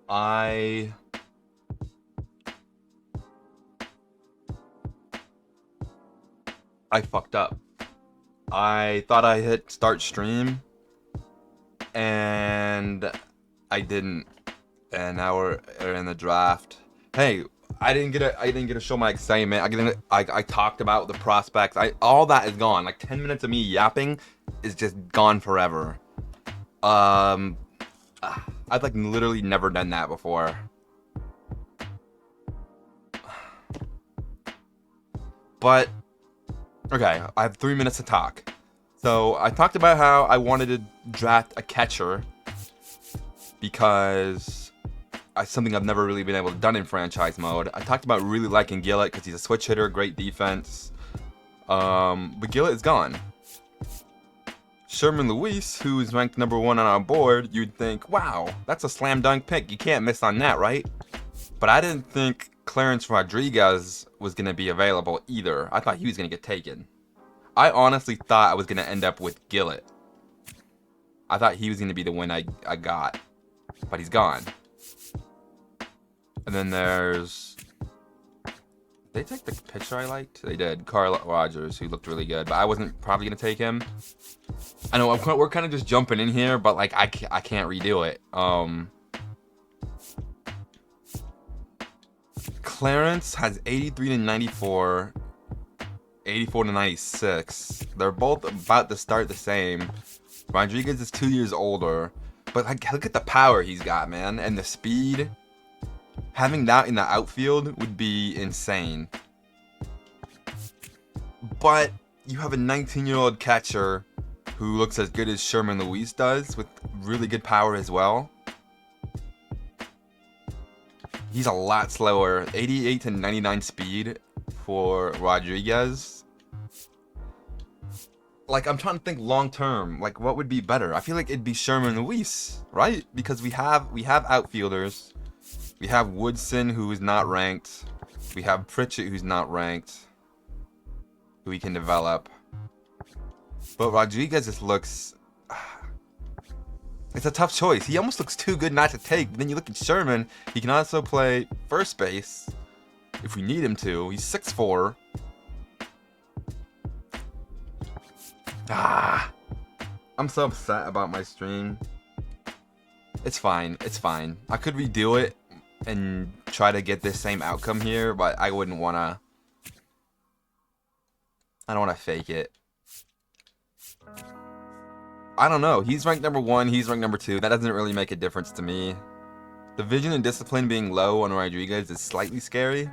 I fucked up. I thought I hit start stream and I didn't. And now we're in the draft. Hey, I didn't get to show my excitement. I talked about the prospects. All that is gone. Like 10 minutes of me yapping is just gone forever. Um I've like literally never done that before. But okay, I have 3 minutes to talk. So I talked about how I wanted to draft a catcher because it's something I've never really been able to done in franchise mode. I talked about really liking Gillett because he's a switch hitter, great defense. But Gillett is gone. Sherman Luis, who's ranked number 1 on our board, you'd think, wow, that's a slam dunk pick. You can't miss on that, right? But I didn't think Clarence Rodriguez was going to be available either. I thought he was going to get taken. I honestly thought I was going to end up with Gillett. I thought he was going to be the one I got. But he's gone. And then there's... Did they take the pitcher I liked? They did. Carl Rogers, who looked really good. But I wasn't probably going to take him. I know we're kind of just jumping in here, but like I can't redo it. Clarence has 83 to 94, 84 to 96. They're both about to start the same. Rodriguez is 2 years older, but like look at the power he's got, man, and the speed. Having that in the outfield would be insane. But you have a 19-year-old catcher who looks as good as Sherman Luis does, with really good power as well. He's a lot slower. 88 to 99 speed for Rodriguez. Like, I'm trying to think long term. Like, what would be better? I feel like it'd be Sherman Luis, right? Because we have outfielders. We have Woodson, who is not ranked. We have Pritchett, who's not ranked, who we can develop. But Rodriguez just looks... It's a tough choice. He almost looks too good not to take. But then you look at Sherman. He can also play first base if we need him to. He's 6'4". I'm so upset about my stream. It's fine. It's fine. I could redo it and try to get this same outcome here, but I wouldn't want to... I don't want to fake it. I don't know. He's ranked number 1. He's ranked number 2. That doesn't really make a difference to me. The vision and discipline being low on Rodriguez is slightly scary.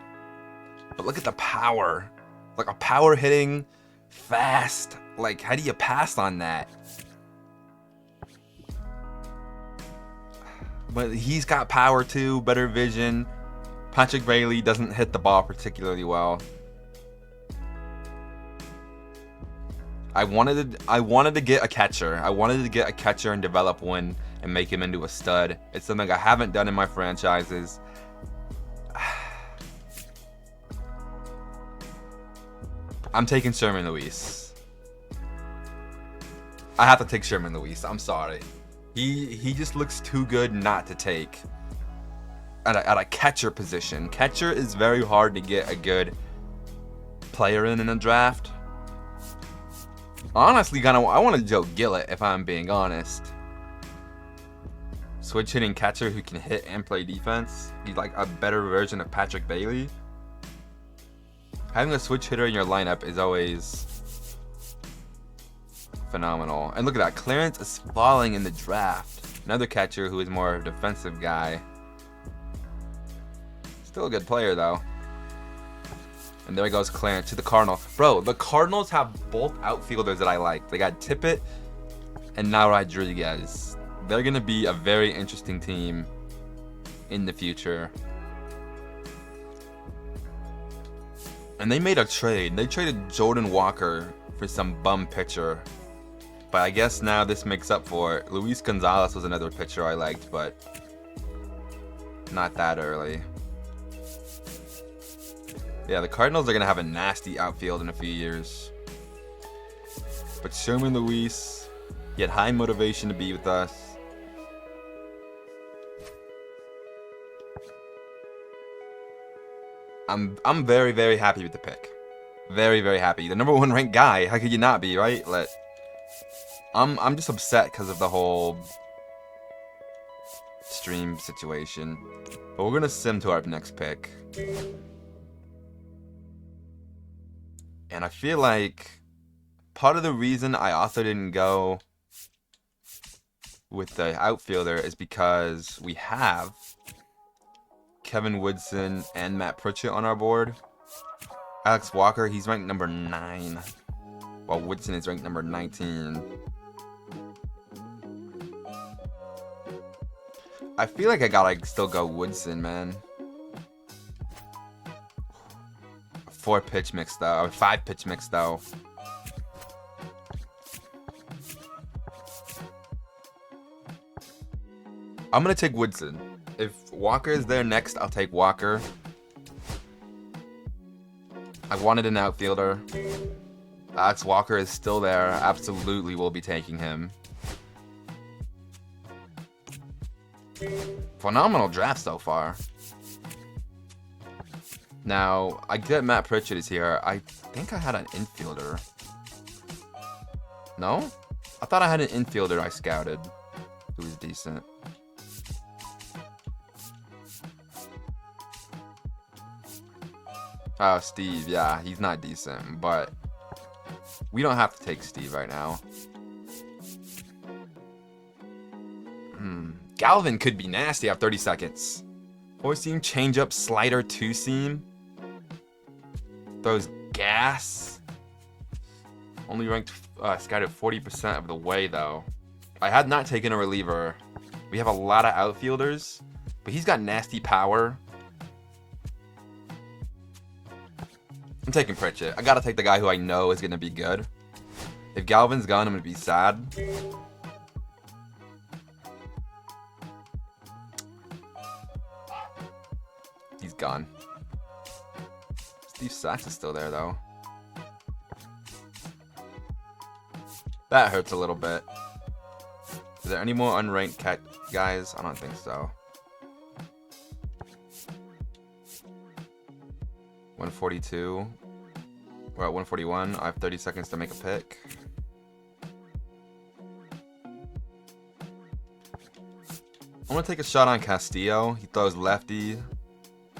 But look at the power. Like a power hitting, fast. Like, how do you pass on that? But he's got power too, better vision. Patrick Bailey doesn't hit the ball particularly well. I wanted to get a catcher. I wanted to get a catcher and develop one and make him into a stud. It's something I haven't done in my franchises. I'm taking Sherman Luis. I have to take Sherman Luis. I'm sorry. He just looks too good not to take at a catcher position. Catcher is very hard to get a player in a draft. Honestly, I want to Joe Gillett, if I'm being honest. Switch hitting catcher who can hit and play defense. He's like a better version of Patrick Bailey. Having a switch hitter in your lineup is always phenomenal. And look at that, Clarence is falling in the draft. Another catcher who is more of a defensive guy. Still a good player though. And there goes Clarence to the Cardinals. Bro, the Cardinals have both outfielders that I like. They got Tippett and now Rodriguez. They're going to be a very interesting team in the future. And they made a trade. They traded Jordan Walker for some bum pitcher. But I guess now this makes up for it. Luis Gonzalez was another pitcher I liked, but not that early. Yeah, the Cardinals are going to have a nasty outfield in a few years. But Sherman Luis, he had high motivation to be with us. I'm very, very happy with the pick. Very, very happy. The number 1 ranked guy. How could you not be, right? I'm just upset because of the whole stream situation. But we're gonna sim to our next pick. And I feel like part of the reason I also didn't go with the outfielder is because we have Kevin Woodson and Matt Pritchett on our board. Alex Walker, he's ranked number 9, while Woodson is ranked number 19. I feel like I gotta still go Woodson, man. 4-pitch mix though, or 5-pitch mix though. I'm gonna take Woodson. If Walker is there next, I'll take Walker. I wanted an outfielder. Alex Walker is still there. Absolutely will be taking him. Phenomenal draft so far. Now, I get Matt Pritchett is here. I think I had an infielder. No? I thought I had an infielder I scouted who was decent. Oh, Steve. Yeah, he's not decent, but we don't have to take Steve right now. Galvin could be nasty after 30 seconds. 4-seam, changeup, slider, 2-seam. Throws gas. Only ranked scouted 40% of the way, though. I had not taken a reliever. We have a lot of outfielders, but he's got nasty power. I'm taking Pritchett. I gotta take the guy who I know is gonna be good. If Galvin's gone, I'm gonna be sad. He's gone. Steve Sachs is still there, though. That hurts a little bit. Is there any more unranked cat guys? I don't think so. 142. We're at 141. I have 30 seconds to make a pick. I'm gonna take a shot on Castillo. He throws lefty.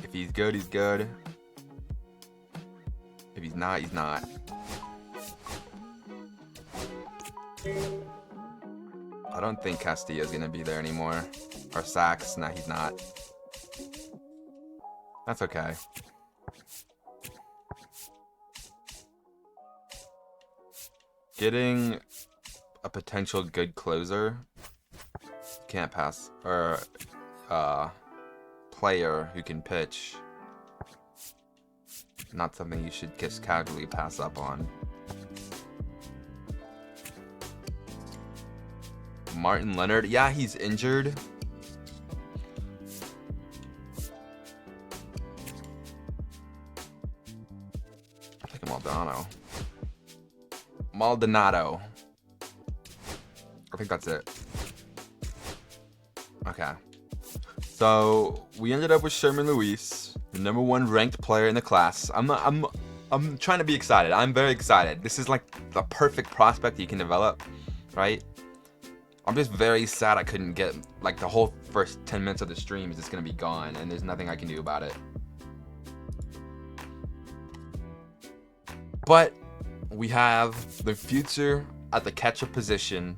If he's good, he's good. If he's not, he's not. I don't think Castillo's gonna be there anymore. Or Sachs. Nah, he's not. That's okay. Getting a potential good closer, can't pass, or player who can pitch, not something you should just casually pass up on. Martin Leonard, yeah, he's injured. I'm taking Maldonado. I think that's it. Okay. So we ended up with Sherman Luis, the number 1 ranked player in the class. I'm trying to be excited. I'm very excited. This is like the perfect prospect you can develop, right? I'm just very sad I couldn't get, like, the whole first 10 minutes of the stream is just gonna be gone, and there's nothing I can do about it. But we have the future at the catcher position,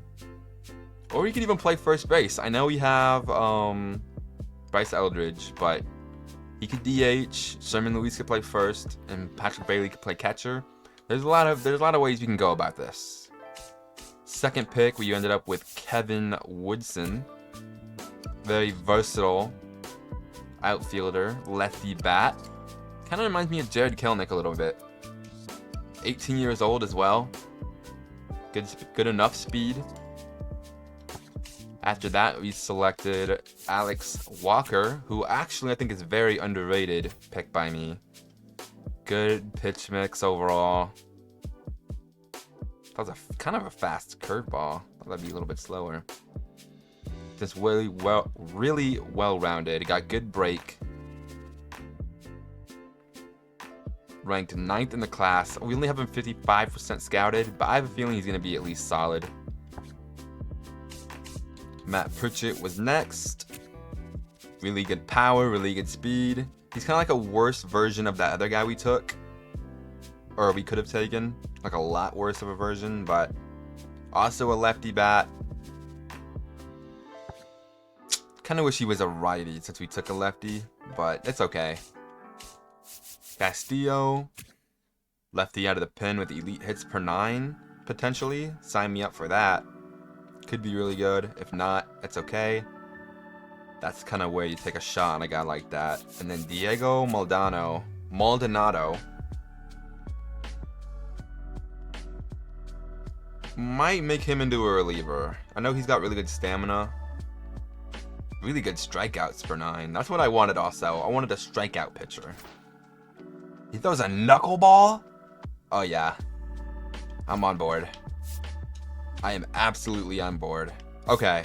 or we could even play first base. I know we have Bryce Eldridge, but he could DH. Sherman Luis could play first, and Patrick Bailey could play catcher. There's a lot of ways we can go about this. Second pick, we ended up with Kevin Woodson, very versatile outfielder, lefty bat. Kind of reminds me of Jared Kelenic a little bit. 18 years old as well. Good enough speed. After that, we selected Alex Walker, who actually I think is very underrated pick by me. Good pitch mix overall. That was kind of a fast curveball. Thought that'd be a little bit slower. Just really well-rounded. Got good break. Ranked 9th in the class. We only have him 55% scouted, but I have a feeling he's going to be at least solid. Matt Pritchett was next. Really good power, really good speed. He's kind of like a worse version of that other guy we took. Or we could have taken. Like a lot worse of a version, but also a lefty bat. Kind of wish he was a righty since we took a lefty, but it's okay. Castillo. Lefty out of the pen with elite hits per 9, potentially. Sign me up for that. Could be really good. If not, it's okay. That's kind of where you take a shot on a guy like that. And then Diego Maldonado. Might make him into a reliever. I know he's got really good stamina. Really good strikeouts per 9. That's what I wanted also. I wanted a strikeout pitcher. He throws a knuckleball? Oh yeah. I'm on board. I am absolutely on board. Okay.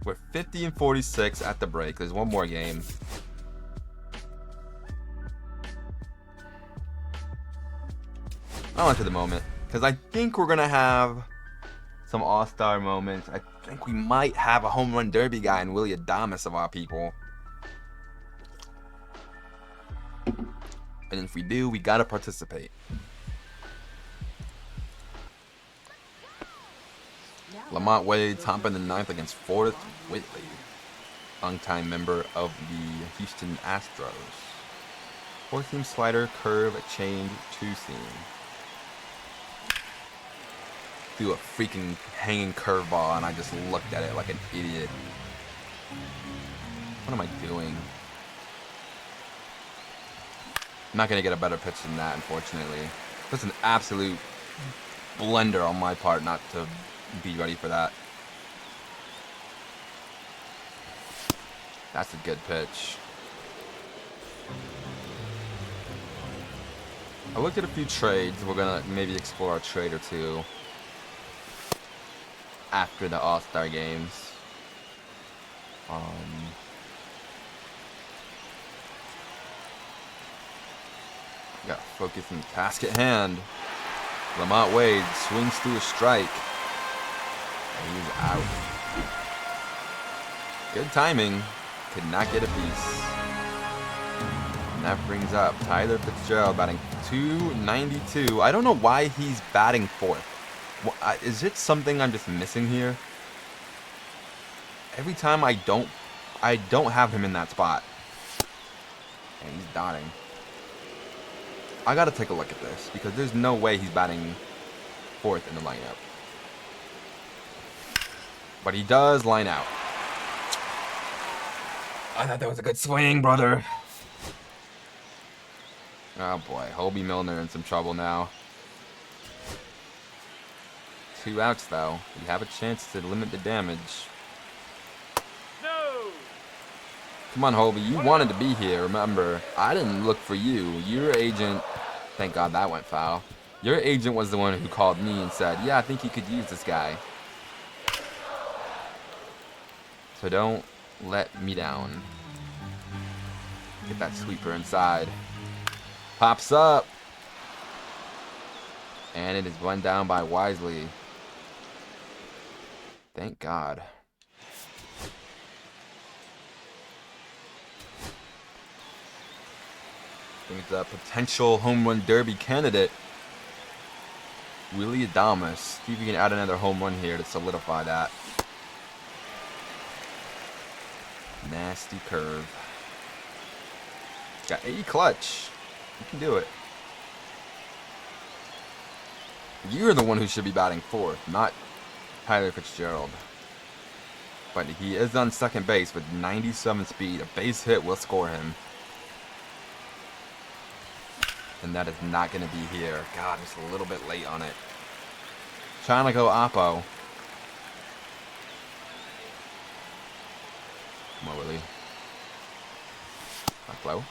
We're 50 and 46 at the break. There's one more game. On to the moment. Because I think we're going to have some all-star moments. I think we might have a home run derby guy in Willy Adames of all people. And if we do, we got to participate. Lamont Wade, top in the 9th against Forrest Whitley, longtime member of the Houston Astros. 4-seam slider, curve, change, 2-seam. Threw a freaking hanging curveball, and I just looked at it like an idiot. What am I doing? I'm not going to get a better pitch than that, unfortunately. That's an absolute blunder on my part not to be ready for that. That's a good pitch. I looked at a few trades. We're going to maybe explore a trade or two after the All-Star games. Got focus in the task at hand. Lamont Wade swings through a strike. And he's out. Good timing. Could not get a piece. And that brings up Tyler Fitzgerald batting .292. I don't know why he's batting 4th. Is it something I'm just missing here? Every time I don't have him in that spot. And he's dotting. I gotta take a look at this because there's no way he's batting 4th in the lineup. But he does line out. I thought that was a good swing, brother. Oh boy, Hobie Milner in some trouble now. 2 outs though. We have a chance to limit the damage. Come on, Hobie. You wanted to be here, remember. I didn't look for you. Your agent... Thank God that went foul. Your agent was the one who called me and said, yeah, I think you could use this guy. So don't let me down. Get that sweeper inside. Pops up. And it is run down by Wisely. Thank God. Brings up potential home run derby candidate, Willy Adames. See if we can add another home run here to solidify that. Nasty curve. Got a clutch. You can do it. You're the one who should be batting 4th, not Tyler Fitzgerald. But he is on second base with 97 speed. A base hit will score him. And that is not going to be here. God, just a little bit late on it. Trying to go Oppo. Come on, Willie. Not low.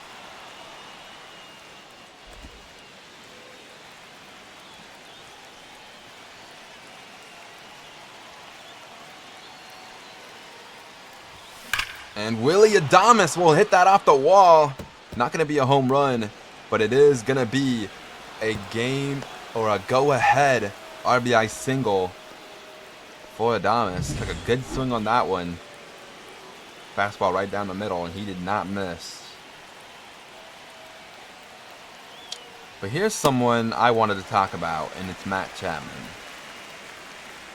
And Willy Adames will hit that off the wall. Not going to be a home run, but it is going to be a game or a go-ahead RBI single for Adames. Took a good swing on that one. Fastball right down the middle, and he did not miss. But here's someone I wanted to talk about, and it's Matt Chapman.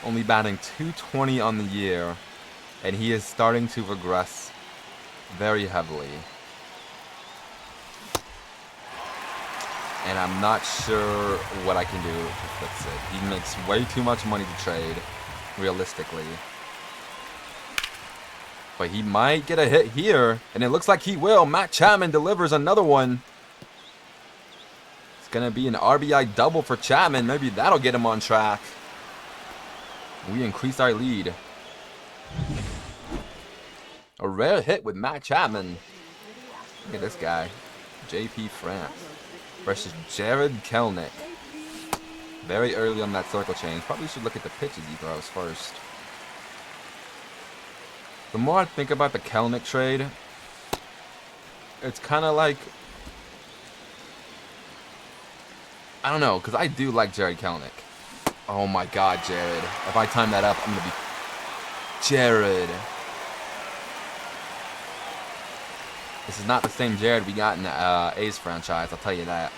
Only batting .220 on the year, and he is starting to regress very heavily. And I'm not sure what I can do to fix it. He makes way too much money to trade, realistically. But he might get a hit here, and it looks like he will. Matt Chapman delivers another one. It's going to be an RBI double for Chapman. Maybe that'll get him on track. We increase our lead. A rare hit with Matt Chapman. Look at this guy. JP France versus Jared Kelenic. Very early on that circle change. Probably should look at the pitches he throws first. The more I think about the Kelenic trade, it's kind of like, I don't know, because I do like Jared Kelenic. Oh my God, Jared. If I time that up, I'm going to be... Jared. This is not the same Jared we got in the A's franchise, I'll tell you that.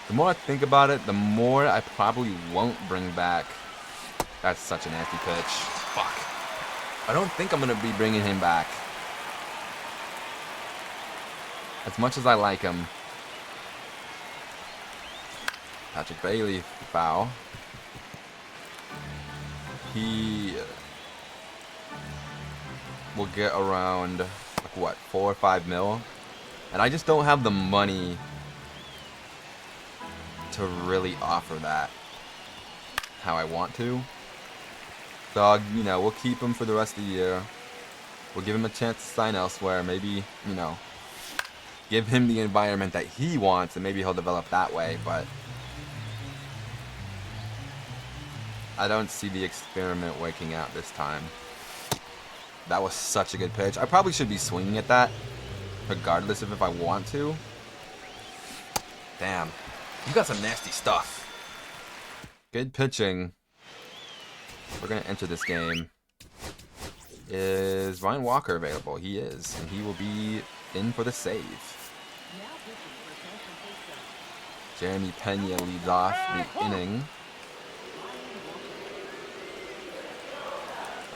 The more I think about it, the more I probably won't bring back... That's such a nasty pitch. Fuck. I don't think I'm going to be bringing him back. As much as I like him. Patrick Bailey, foul. He will get around, like what, 4 or 5 mil? And I just don't have the money to really offer that how I want to. So, you know, we'll keep him for the rest of the year. We'll give him a chance to sign elsewhere. Maybe, you know, give him the environment that he wants, and maybe he'll develop that way. But I don't see the experiment working out this time. That was such a good pitch. I probably should be swinging at that, regardless of if I want to. Damn. You got some nasty stuff. Good pitching. We're going to enter this game. Is Ryan Walker available? He is. And he will be in for the save. Jeremy Pena leads off the inning.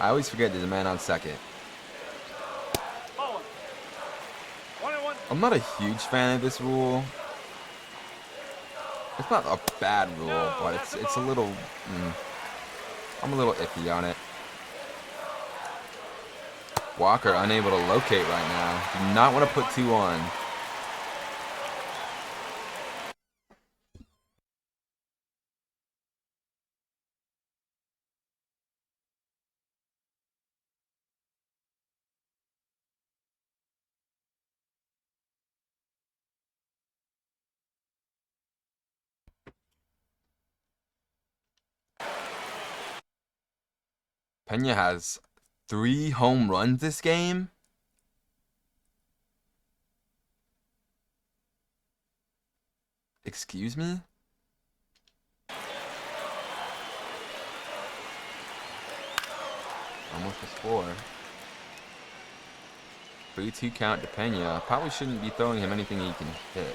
I always forget there's a man on second. I'm not a huge fan of this rule. It's not a bad rule, but it's a little... I'm a little iffy on it. Walker unable to locate right now. Do not want to put 2 on. Pena has 3 home runs this game. Excuse me? Almost a score. 3-2 count to Pena. Probably shouldn't be throwing him anything he can hit.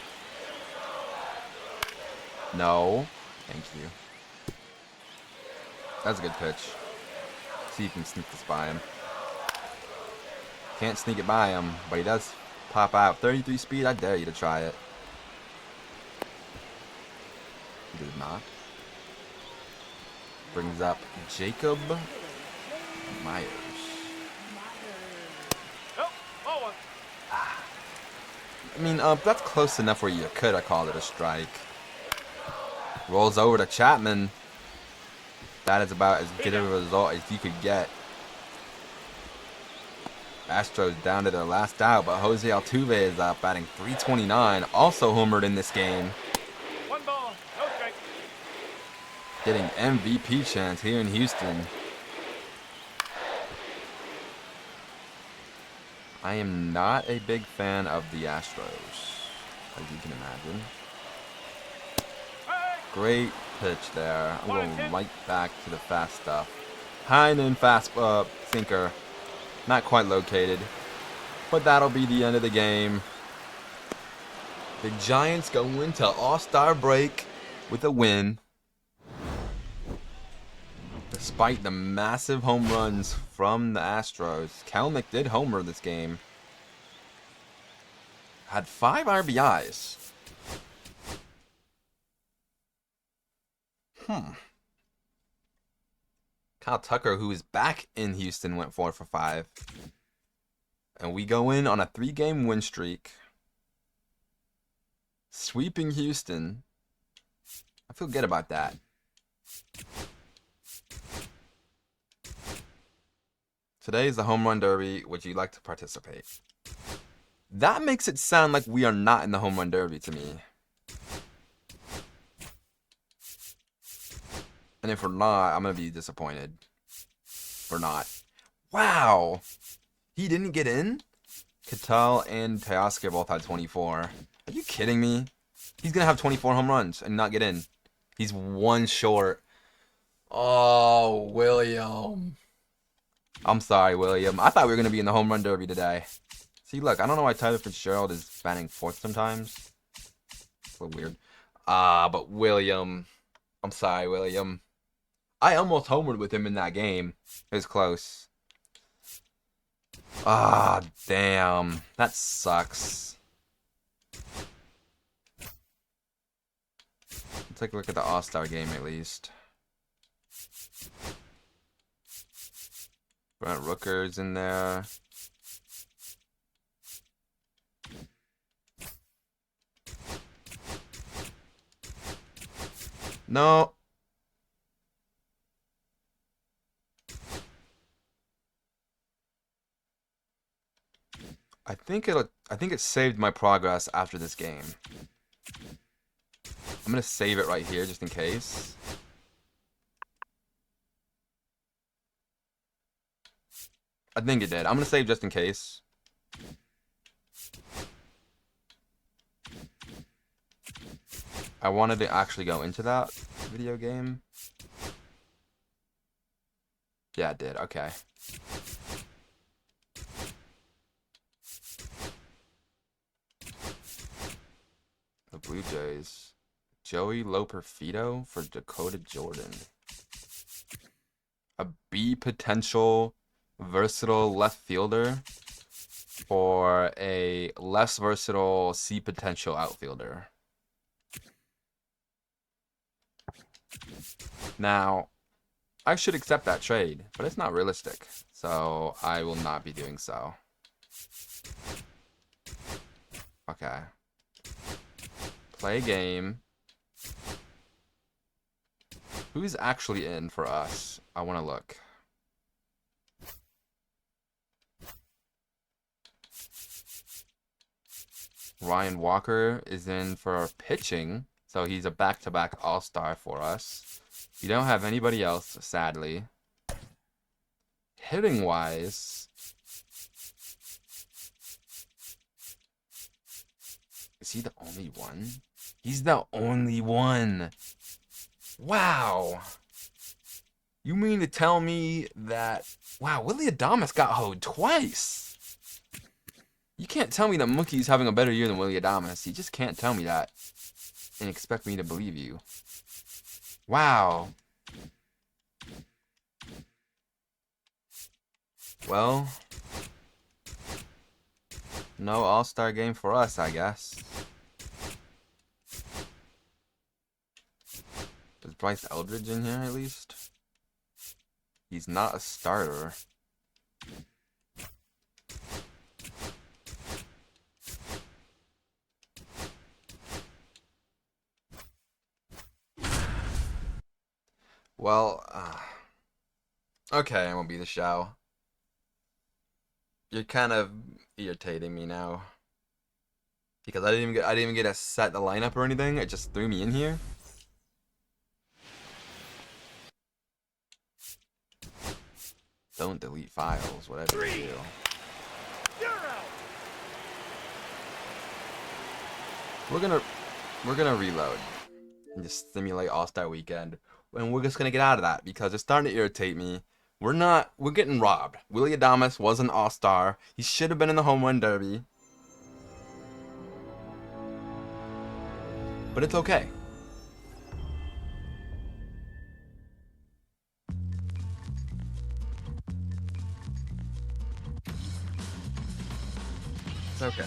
No. Thank you. That's a good pitch. See if you can sneak this by him. Can't sneak it by him, but he does pop out. 33 speed, I dare you to try it. He does not. Brings up Jacob Myers. I mean, that's close enough where you could have called it a strike. Rolls over to Chapman. That is about as good of a result as you could get. Astros down to their last out, but Jose Altuve is up, batting .329. Also homered in this game. 1 ball, no strike. Getting MVP chance here in Houston. I am not a big fan of the Astros. as you can imagine. Hey! Great pitch there. I'm going right back to the fast stuff. Heinen fast sinker. Not quite located. But that'll be the end of the game. The Giants go into All-Star break with a win. Despite the massive home runs from the Astros. Kelnick did homer this game. Had 5 RBIs. Kyle Tucker, who is back in Houston, went 4 for 5. And we go in on a 3-game win streak. Sweeping Houston. I feel good about that. Today is the Home Run Derby. Would you like to participate? That makes it sound like we are not in the Home Run Derby to me. And if we're not, I'm going to be disappointed. We're not. Wow. He didn't get in? Cattell and Teoscar both had 24. Are you kidding me? He's going to have 24 home runs and not get in. He's 1 short. Oh, William. I'm sorry, William. I thought we were going to be in the Home Run Derby today. See, look, I don't know why Tyler Fitzgerald is batting 4th sometimes. It's a little weird. But William. I'm sorry, William. I almost homered with him in that game. It was close. Damn. That sucks. Let's take a look at the All-Star game at least. Brent Rooker's in there. No. I think it saved my progress after this game. I'm gonna save it right here just in case. I think it did. I'm gonna save just in case. I wanted to actually go into that video game. Yeah, it did. Okay. The Blue Jays. Joey Loperfido for Dakota Jordan. A B potential versatile left fielder for a less versatile C potential outfielder. Now, I should accept that trade, but it's not realistic, so I will not be doing so. Okay. Play game. Who's actually in for us? I want to look. Ryan Walker is in for pitching, so he's a back-to-back all-star for us. We don't have anybody else, sadly. Hitting-wise, is he the only one? He's the only one. Wow. You mean to tell me that... Wow, Willy Adames got hoed twice. You can't tell me that Mookie's having a better year than Willy Adames. You just can't tell me that and expect me to believe you. Wow. Well, no all-star game for us, I guess. Is Bryce Eldridge in here at least? He's not a starter. Well, okay, MLB The Show. You're kind of irritating me now. Because I didn't even get to set the lineup or anything. It just threw me in here. Don't delete files, whatever you do. You're out. We're gonna reload and just simulate All-Star Weekend, and we're just gonna get out of that because it's starting to irritate me. We're getting robbed. Willie Adames was an All-Star. He should have been in the home run derby, but it's okay. It's okay.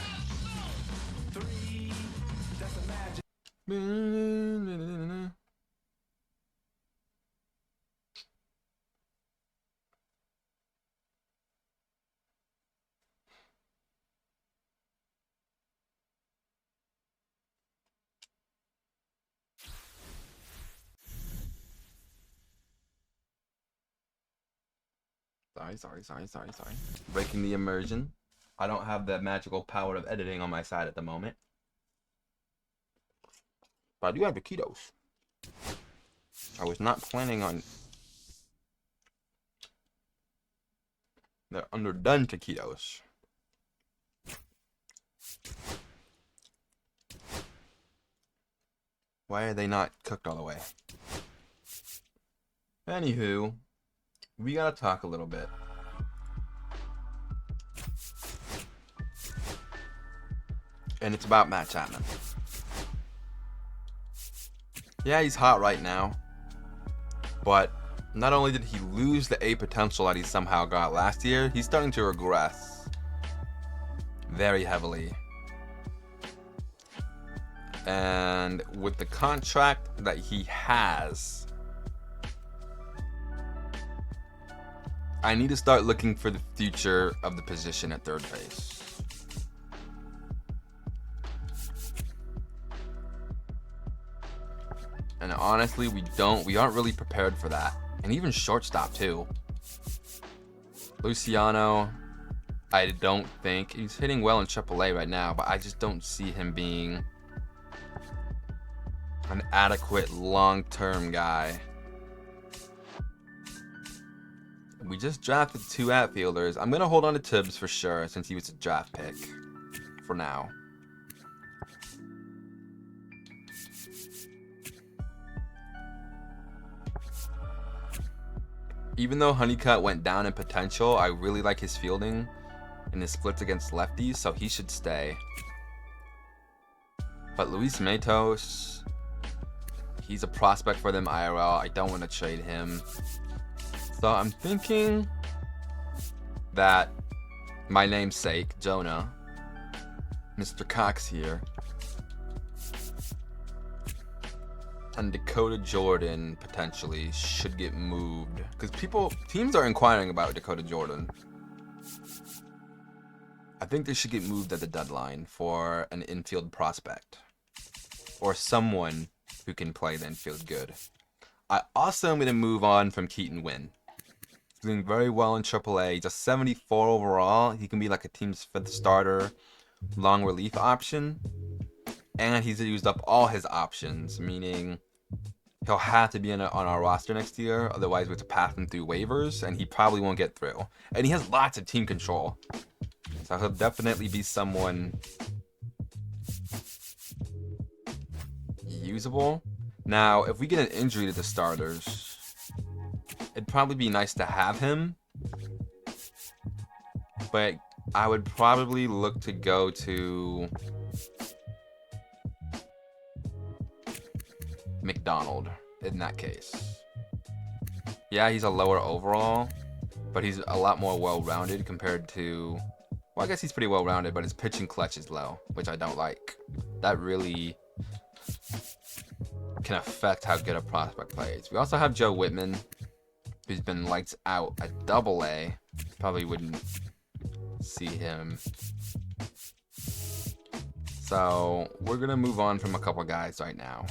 Sorry. Breaking the immersion. I don't have the magical power of editing on my side at the moment. But I do have taquitos. I was not planning on... They're underdone taquitos. Why are they not cooked all the way? Anywho, we gotta talk a little bit. And it's about Matt Chapman. Yeah, he's hot right now. But not only did he lose the A potential that he somehow got last year, he's starting to regress very heavily. And with the contract that he has, I need to start looking for the future of the position at third base. And honestly, we aren't really prepared for that. And even shortstop too. Luciano, I don't think he's hitting well in AAA right now, but I just don't see him being an adequate long-term guy. We just drafted 2 outfielders. I'm gonna hold on to Tibbs for sure, since he was a draft pick for now. Even though Honeycutt went down in potential, I really like his fielding and his splits against lefties, so he should stay. But Luis Matos, he's a prospect for them IRL. I don't want to trade him. So I'm thinking that my namesake, Jonah, Mr. Cox here, and Dakota Jordan potentially should get moved, because teams are inquiring about Dakota Jordan. I think they should get moved at the deadline for an infield prospect or someone who can play the infield good. I also am going to move on from Keaton Wynn. He's doing very well in AAA. He's a 74 overall. He can be like a team's 5th starter, long relief option, and he's used up all his options, meaning he'll have to be on our roster next year, otherwise we have to pass him through waivers, and he probably won't get through. And he has lots of team control, so he'll definitely be someone usable. Now, if we get an injury to the starters, it'd probably be nice to have him, but I would probably look to go to McDonald in that case. Yeah, he's a lower overall, but he's a lot more well-rounded compared to... Well, I guess he's pretty well-rounded, but his pitching clutch is low, which I don't like. That really can affect how good a prospect plays. We also have Joe Whitman, who's been lights out at AA. Probably wouldn't see him. So we're going to move on from a couple guys right now.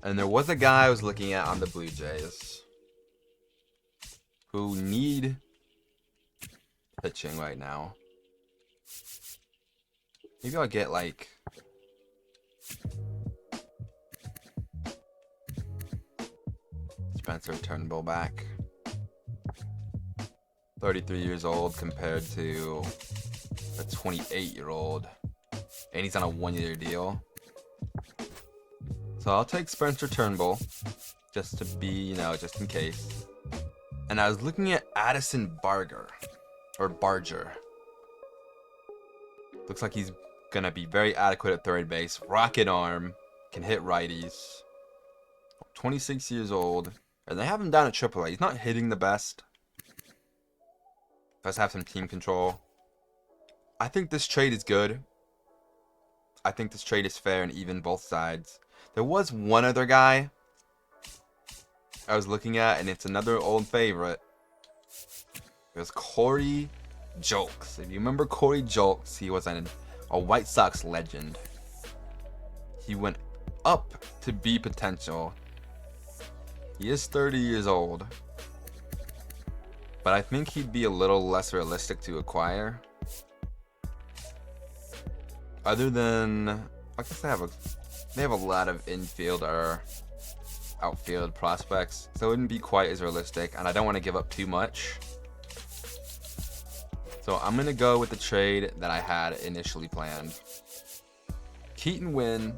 And there was a guy I was looking at on the Blue Jays who need pitching right now. Maybe I'll get like Spencer Turnbull back. 33 years old compared to a 28-year-old. And he's on a 1-year deal. So I'll take Spencer Turnbull, just to be, you know, just in case. And I was looking at Addison Barger, or Barger. Looks like he's gonna be very adequate at third base. Rocket arm, can hit righties. 26 years old, and they have him down at AAA. He's not hitting the best. Does have some team control. I think this trade is good. I think this trade is fair and even both sides. There was one other guy I was looking at, and it's another old favorite. It was Corey Julks. If you remember Corey Julks, he was a White Sox legend. He went up to B potential. He is 30 years old, but I think he'd be a little less realistic to acquire. Other than, I guess they have a lot of infield or outfield prospects, so it wouldn't be quite as realistic, and I don't want to give up too much. So I'm gonna go with the trade that I had initially planned. Keaton Winn.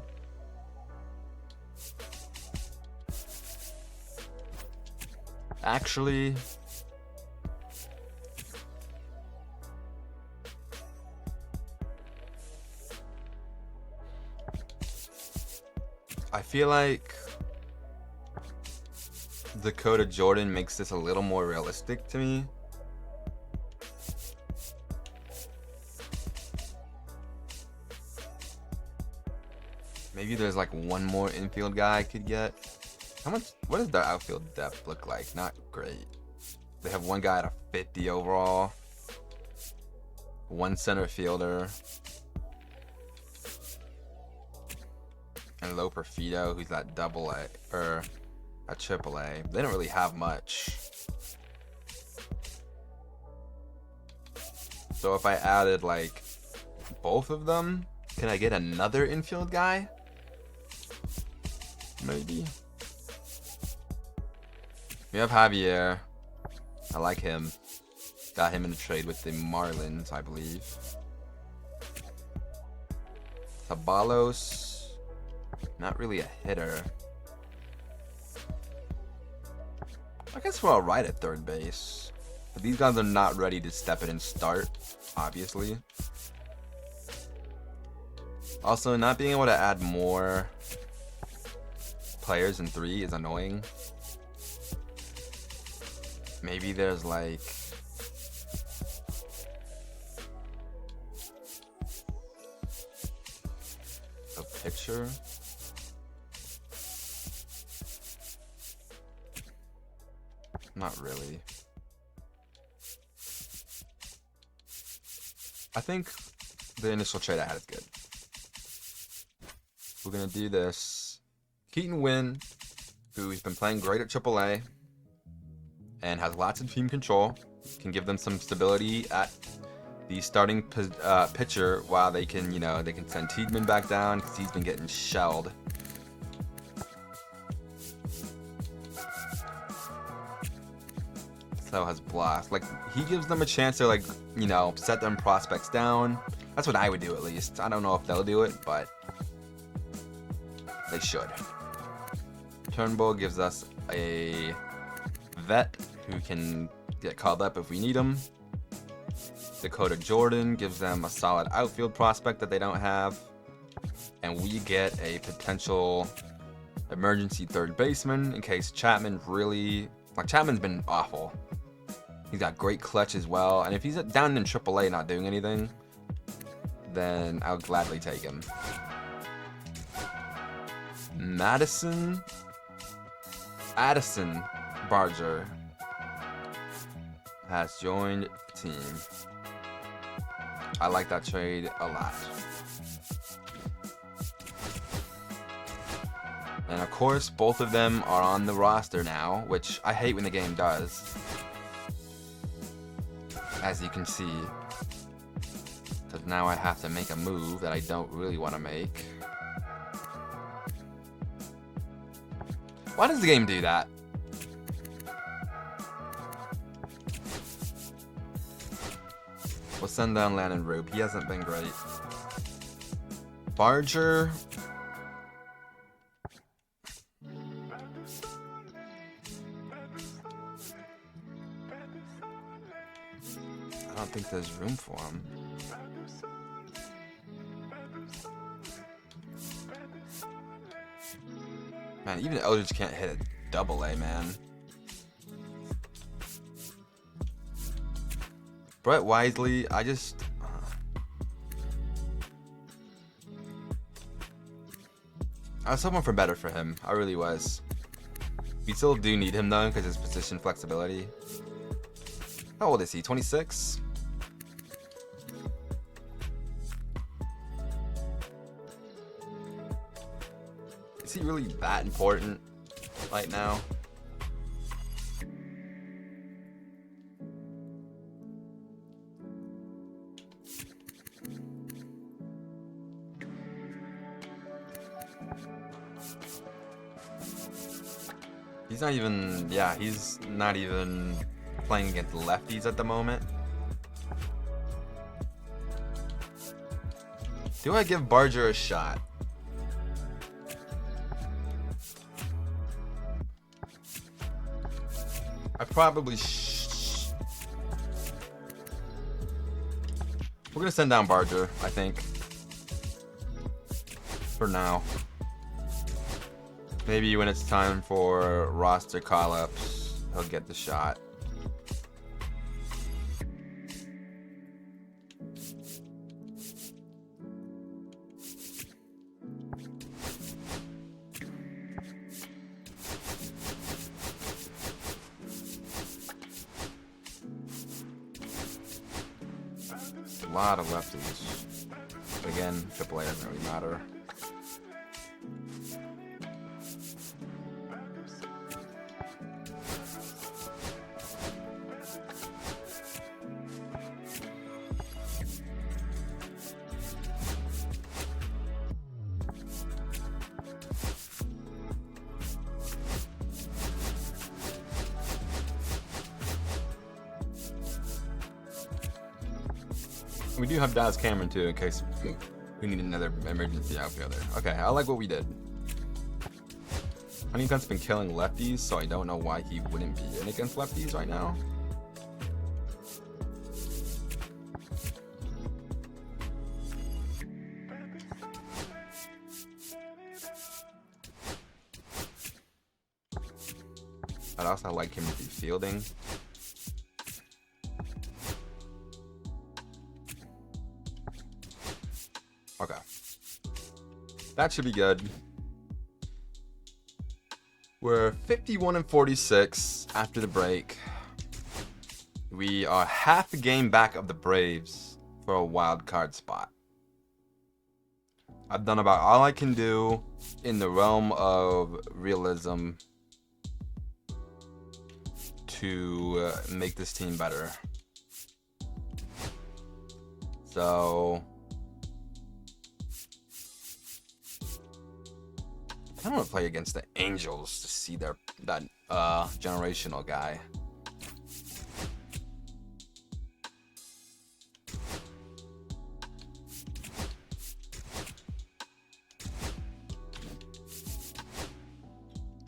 Actually, I feel like Dakota Jordan makes this a little more realistic to me. Maybe there's like one more infield guy I could get. What does their outfield depth look like? Not great. They have one guy at a 50 overall. One center fielder. And Lo Perfido, who's at AA, or at AAA. They don't really have much. So if I added like both of them, can I get another infield guy? Maybe. We have Javier. I like him. Got him in a trade with the Marlins, I believe. Tabalos. Not really a hitter. I guess we're alright at third base. But these guys are not ready to step in and start, obviously. Also, not being able to add more players in 3 is annoying. Maybe there's like a pitcher. Not really. I think the initial trade I had is good. We're gonna do this. Keaton Winn, who's been playing great at AAA and has lots of team control, can give them some stability at the starting pitcher while they can, they can send Tiedemann back down because he's been getting shelled. So has Blast. Like, he gives them a chance to, like, set them prospects down. That's what I would do, at least. I don't know if they'll do it, but they should. Turnbull gives us a vet who can get called up if we need him. Dakota Jordan gives them a solid outfield prospect that they don't have. And we get a potential emergency third baseman in case Chapman really... Like, Chapman's been awful. He's got great clutch as well. And if he's down in AAA not doing anything, then I'll gladly take him. Addison Barger has joined the team. I like that trade a lot. And of course, both of them are on the roster now, which I hate when the game does. As you can see. Because now I have to make a move that I don't really want to make. Why does the game do that? send down Landon Roop. He hasn't been great. Barger. I don't think there's room for him. Man, even Eldridge can't hit a double A, man. Brett Wisely, I was hoping for better for him. I really was. We still do need him though, because his position flexibility. How old is he? 26? Is he really that important right now? He's not even playing against lefties at the moment. Do I give Barger a shot? I probably we're gonna send down Barger, I think. For now. Maybe when it's time for roster call-ups, he'll get the shot. A lot of lefties. But again, AAA doesn't really matter. We do have Daz Cameron too, in case we need another emergency outfielder. Okay, I like what we did. Honeycutt's been killing lefties, so I don't know why he wouldn't be in against lefties right now. I'd also like him to be fielding. Okay. That should be good. We're 51-46 after the break. We are half a game back of the Braves for a wild card spot. I've done about all I can do in the realm of realism to make this team better. So I don't want to play against the Angels to see that generational guy.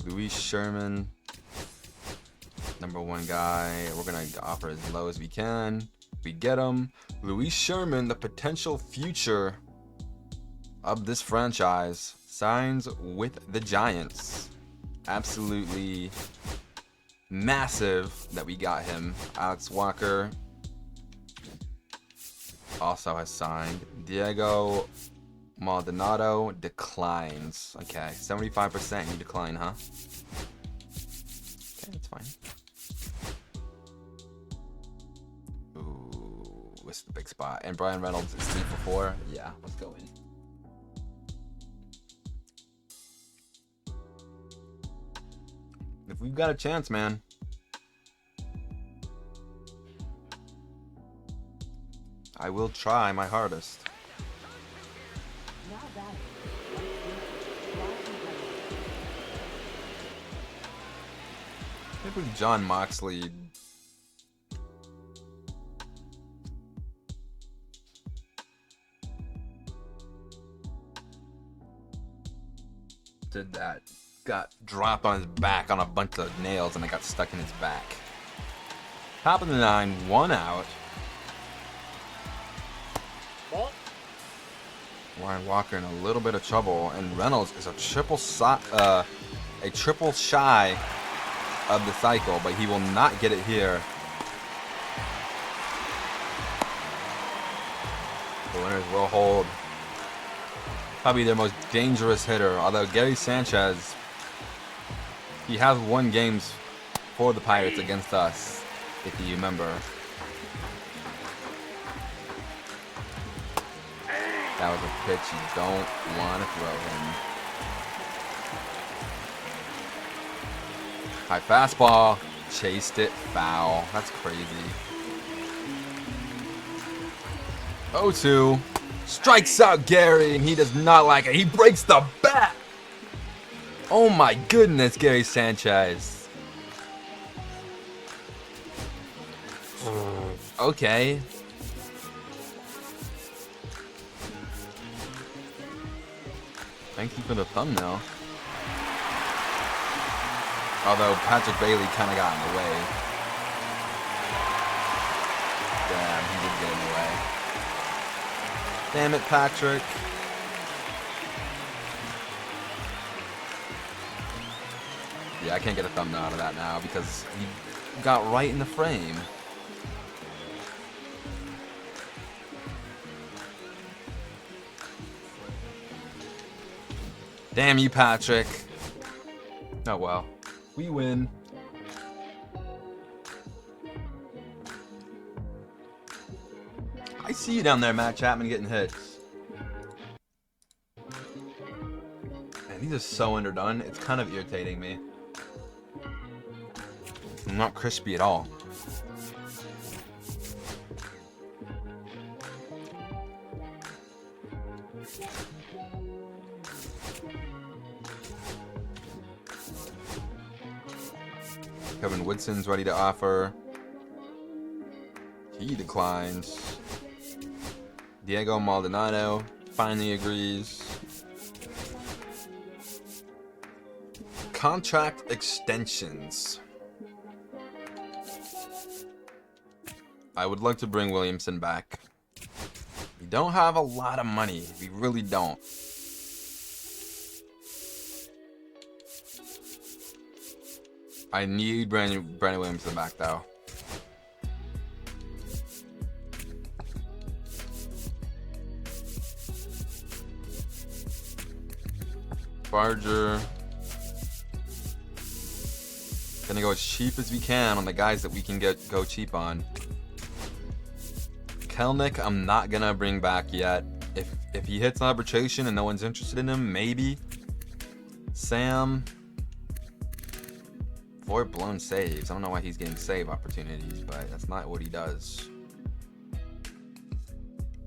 Luis Sherman, #1 guy. We're gonna offer as low as we can. We get him. Luis Sherman, the potential future of this franchise, signs with the Giants. Absolutely massive that we got him. Alex Walker also has signed. Diego Maldonado declines. Okay, 75% you decline, huh? Okay, that's fine. Ooh, this is the big spot. And Brian Reynolds is 3 for 4. Yeah, let's go in. If we've got a chance, man. I will try my hardest. Maybe with John Moxley. Roasted that got dropped on his back on a bunch of nails and it got stuck in his back. Top of the 9, 1 out. Ball. Ryan Walker in a little bit of trouble, and Reynolds is a triple shy of the cycle, but he will not get it here. The winners will hold. Probably their most dangerous hitter, although Gary Sanchez, he has won games for the Pirates against us, if you remember. That was a pitch you don't want to throw him. High fastball, chased it, foul. That's crazy. 0-2. Strikes out Gary, and he does not like it. He breaks the bat. Oh my goodness, Gary Sanchez. Okay. Thank you for the thumbnail. Although Patrick Bailey kind of got in the way. Damn, he did get in the way. Damn it, Patrick. Yeah, I can't get a thumbnail out of that now because he got right in the frame. Damn you, Patrick. Oh well. We win. I see you down there, Matt Chapman, getting hits. Man, these are so underdone. It's kind of irritating me. I'm not crispy at all. Kevin Woodson's ready to offer. He declines. Diego Maldonado finally agrees. Contract extensions. I would like to bring Williamson back. We don't have a lot of money. We really don't. I need Brandon Williamson back, though. Barger. Gonna go as cheap as we can on the guys that we can go cheap on. Kelnick, I'm not gonna bring back yet. If he hits an arbitration and no one's interested in him, maybe. Sam. 4 blown saves. I don't know why he's getting save opportunities, but that's not what he does.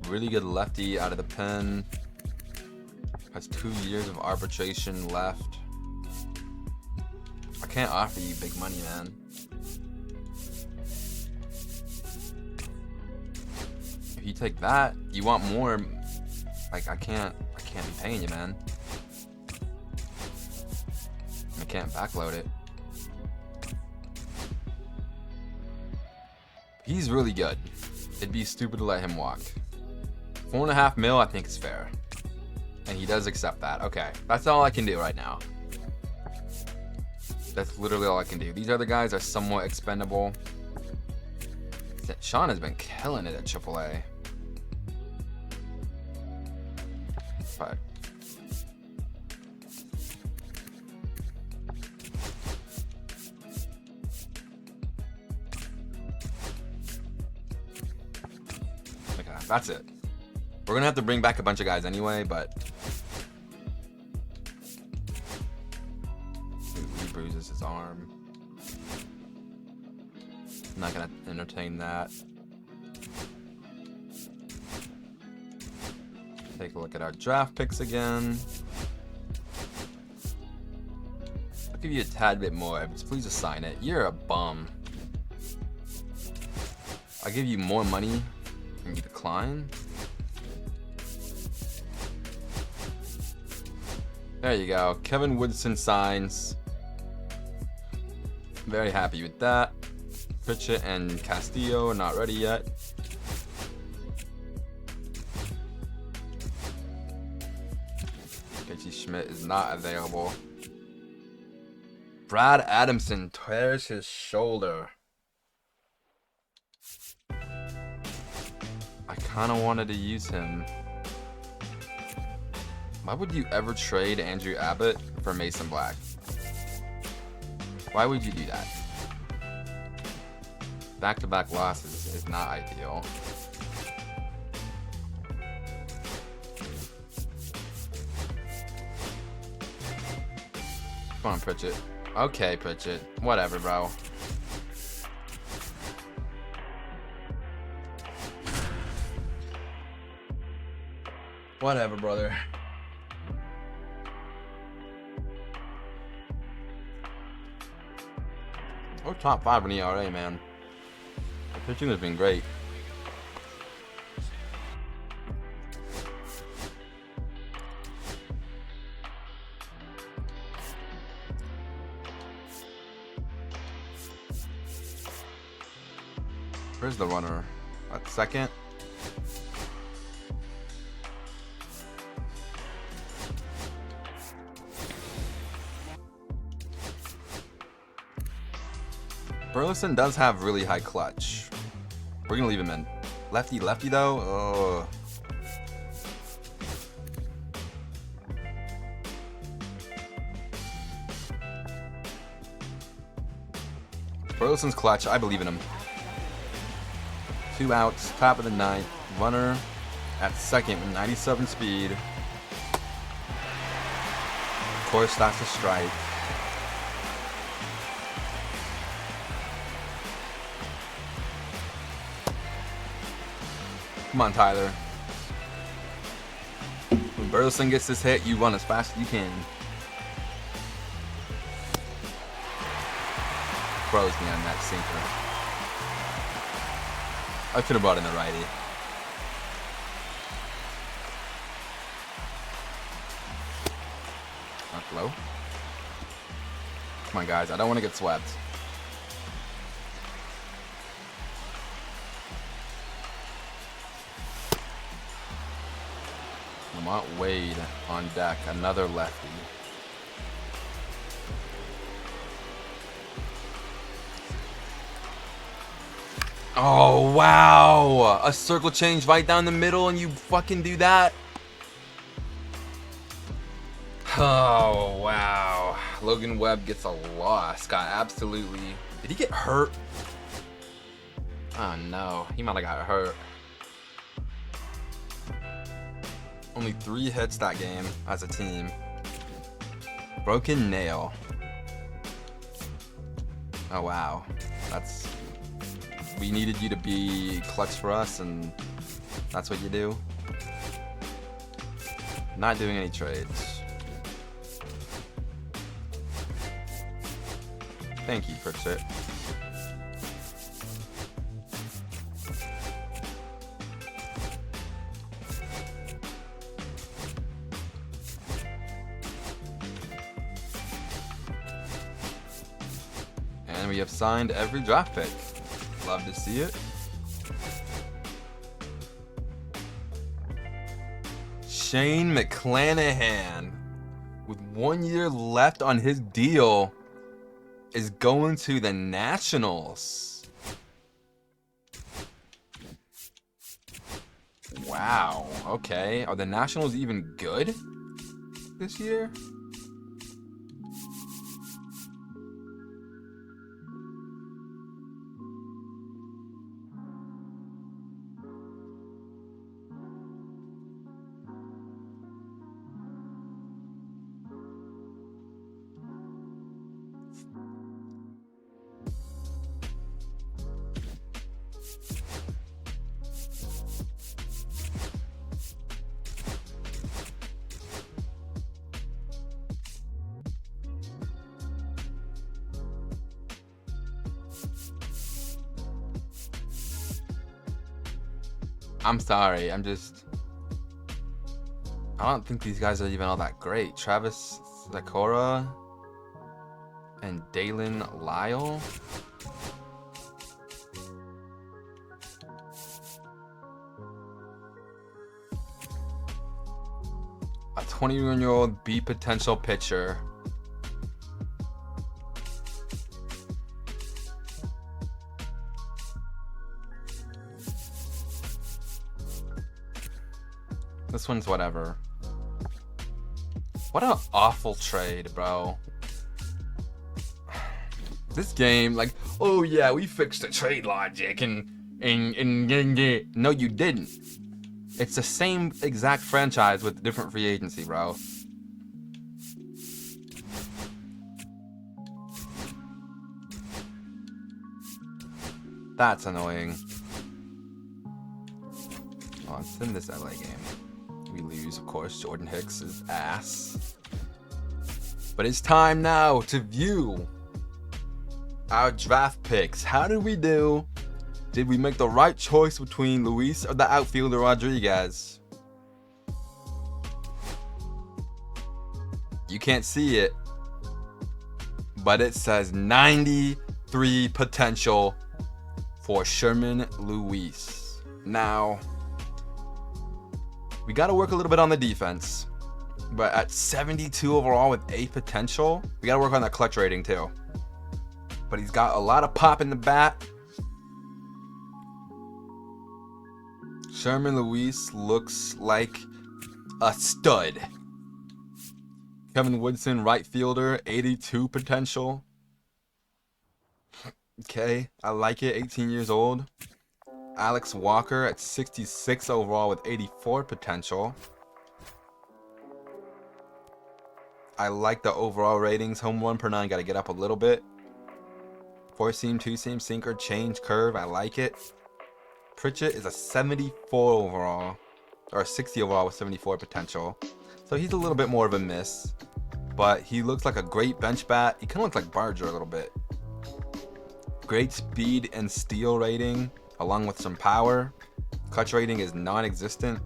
Really good lefty out of the pen. Has 2 years of arbitration left. I can't offer you big money, man. If you take that, you want more. Like I can't be paying you, man. I can't backload it. He's really good. It'd be stupid to let him walk. 4.5 mil, I think is fair. And he does accept that. Okay, that's all I can do right now. That's literally all I can do. These other guys are somewhat expendable. Sean has been killing it at AAA. But okay, that's it. We're gonna have to bring back a bunch of guys anyway, but he bruises his arm. I'm not gonna entertain that. Take a look at our draft picks again. I'll give you a tad bit more, but please assign it. You're a bum. I'll give you more money and you decline. There you go. Kevin Woodson signs. Very happy with that. Pritchett and Castillo not ready yet. Casey Schmidt is not available. Brad Adamson tears his shoulder. I kind of wanted to use him. Why would you ever trade Andrew Abbott for Mason Black? Why would you do that? Back-to-back losses is not ideal. Come on, Pritchett. Okay, Pritchett. Whatever, bro. Whatever, brother. We're top 5 in ERA, man. The pitching has been great. Where's the runner? At second. Burleson does have really high clutch. We're gonna leave him in. Lefty though? Oh. Burleson's clutch. I believe in him. 2 outs, top of the 9th. Runner at second with 97 speed. Of course, that's a strike. Come on, Tyler. When Burleson gets this hit, you run as fast as you can. Froze me on that sinker. I could have brought in the righty. Not low. Come on, guys. I don't want to get swept. Lamont Wade on deck. Another lefty. Oh, wow. A circle change right down the middle and you fucking do that? Oh, wow. Logan Webb gets a loss. Got absolutely... Did he get hurt? Oh, no. He might have got hurt. Only 3 hits that game as a team. Broken nail. Oh, wow. That's... We needed you to be clutch for us, and that's what you do. Not doing any trades. Thank you, Pritchett. And we have signed every draft pick. Love to see it. Shane McClanahan, with 1 year left on his deal, is going to the Nationals. Wow. Okay. Are the Nationals even good this year? I'm sorry, I'm I don't think these guys are even all that great. Travis Zakora and Dalen Lyle. A 21-year-old B potential pitcher. This one's whatever. What an awful trade, bro. This game, like, oh yeah, we fixed the trade logic and no, you didn't. It's the same exact franchise with different free agency, bro. That's annoying. Oh, it's in this LA game. We lose, of course. Jordan Hicks is ass. But it's time now to view our draft picks. How did we do? Did we make the right choice between Luis or the outfielder Rodriguez? You can't see it, but it says 93 potential for Sherman Luis. Now, we got to work a little bit on the defense, but at 72 overall with 8 potential, we got to work on that clutch rating too. But he's got a lot of pop in the bat. Sherman Luis looks like a stud. Kevin Woodson, right fielder, 82 potential. Okay, I like it, 18 years old. Alex Walker at 66 overall with 84 potential. I like the overall ratings. Home run per 9, got to get up a little bit. 4-seam, 2-seam, sinker, change, curve. I like it. Pritchett is a 74 overall, or 60 overall with 74 potential. So he's a little bit more of a miss, but he looks like a great bench bat. He kind of looks like Barger a little bit. Great speed and steal rating, along with some power. Clutch rating is non-existent,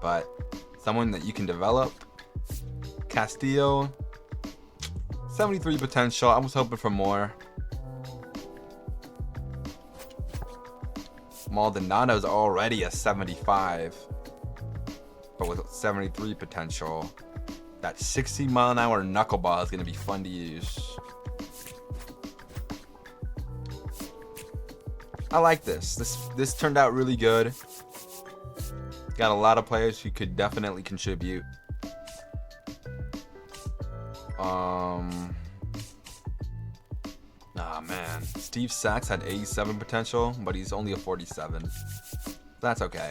but someone that you can develop. Castillo, 73 potential. I was hoping for more. Maldonado's already a 75, but with 73 potential. That 60-mile-an-hour knuckleball is going to be fun to use. I like this. This turned out really good. Got a lot of players who could definitely contribute. Man. Steve Sachs had 87 potential, but he's only a 47. That's okay.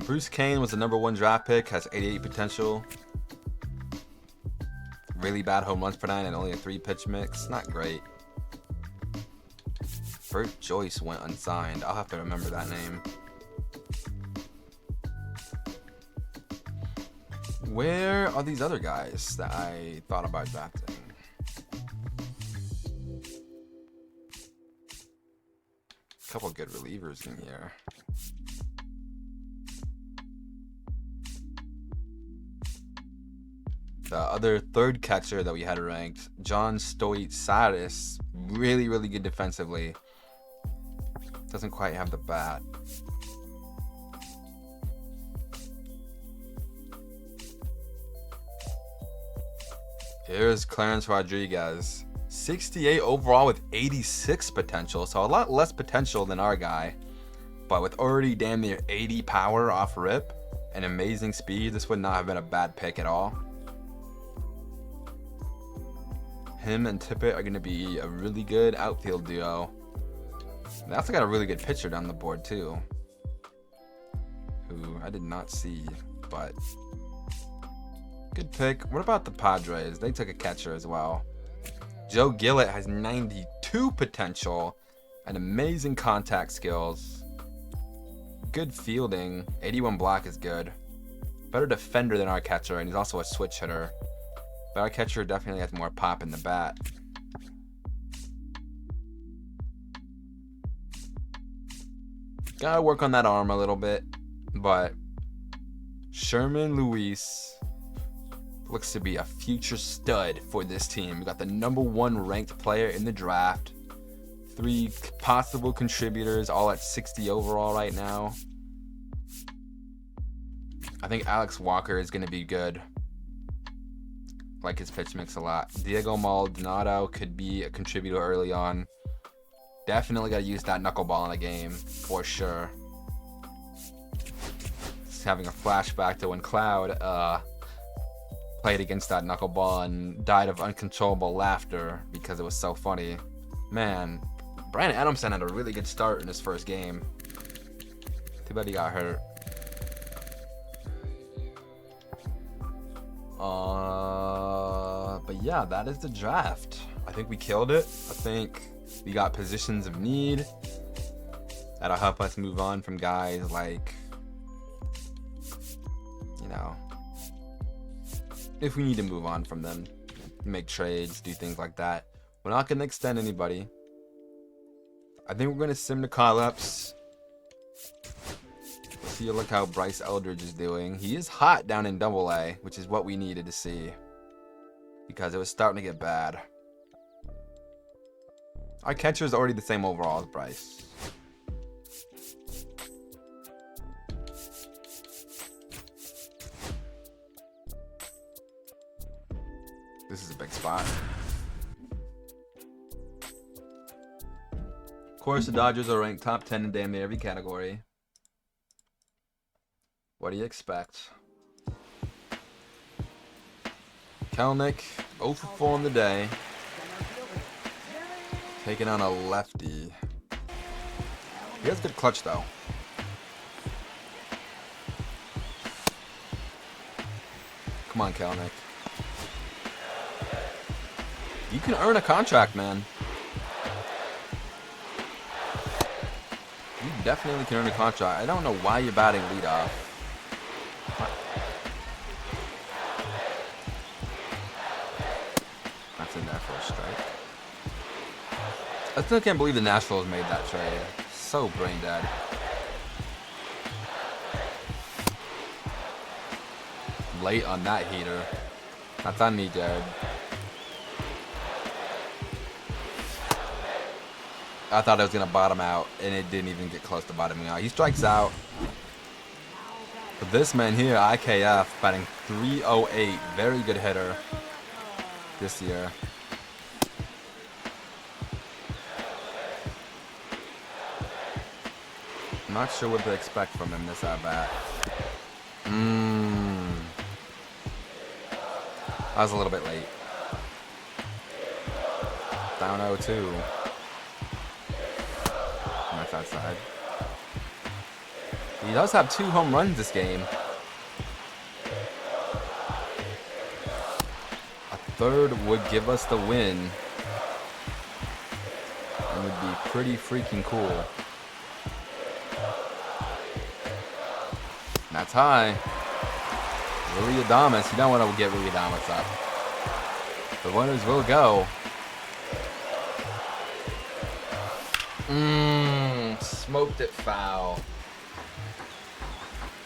Bruce Kane was the #1 draft pick, has 88 potential. Really bad home runs per 9 and only a 3-pitch mix. Not great. Bert Joyce went unsigned. I'll have to remember that name. Where are these other guys that I thought about drafting? A couple good relievers in here. The other third catcher that we had ranked, John Stoitsiris, really, really good defensively. Doesn't quite have the bat. Here's Clarence Rodriguez, 68 overall with 86 potential, so a lot less potential than our guy, but with already damn near 80 power off rip and amazing speed, this would not have been a bad pick at all. Him and Tippett are going to be a really good outfield duo. They also got a really good pitcher down the board too, who I did not see, but good pick. What about the Padres? They took a catcher as well. Joe Gillett has 92 potential and amazing contact skills. Good fielding. 81 block is good. Better defender than our catcher, and he's also a switch hitter. But our catcher definitely has more pop in the bat. Gotta work on that arm a little bit. But Sherman Luis looks to be a future stud for this team. We got the #1 ranked player in the draft. 3 possible contributors, all at 60 overall right now. I think Alex Walker is going to be good. Like his pitch mix a lot. Diego Maldonado could be a contributor early on. Definitely got to use that knuckleball in the game for sure. Just having a flashback to when Cloud played against that knuckleball and died of uncontrollable laughter because it was so funny. Man, Brandon Adamson had a really good start in his first game. Too bad he got hurt. But yeah, that is the draft. I think we killed it. I think we got positions of need that'll help us move on from guys like, you know, if we need to move on from them, make trades, do things like that. We're not going to extend anybody. I think we're going to sim the call-ups. See, look how Bryce Eldridge is doing. He is hot down in AA, which is what we needed to see. Because it was starting to get bad. Our catcher is already the same overall as Bryce. This is a big spot. Of course, the Dodgers are ranked top 10 in damn near every category. What do you expect? Kelnick, 0 for 4 on the day. Taking on a lefty. He has good clutch though. Come on, Kelnick. You can earn a contract, man. You definitely can earn a contract. I don't know why you're batting leadoff. That's in there for a strike. I still can't believe the Nationals made that trade. So brain dead. Late on that heater. That's on me, Jared. I thought it was going to bottom out, and it didn't even get close to bottoming out. He strikes out. But this man here, IKF, batting .308. Very good hitter this year. I'm not sure what to expect from him this at-bat. I was a little bit late. Down 0-2. That's outside. He does have 2 home runs this game. A third would give us the win. It would be pretty freaking cool. That's high. Willie Adames. You don't want to get Willie Adames up. The runners will go. Smoked it foul.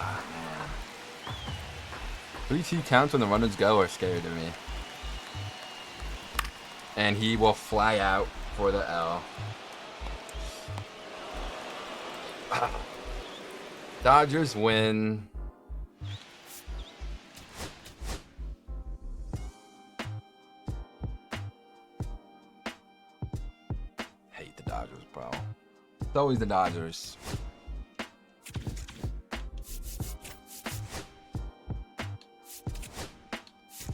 Ah, man. 3-2 counts when the runners go are scary to me. And he will fly out for the L. Dodgers win. Hate the Dodgers, bro. It's always the Dodgers.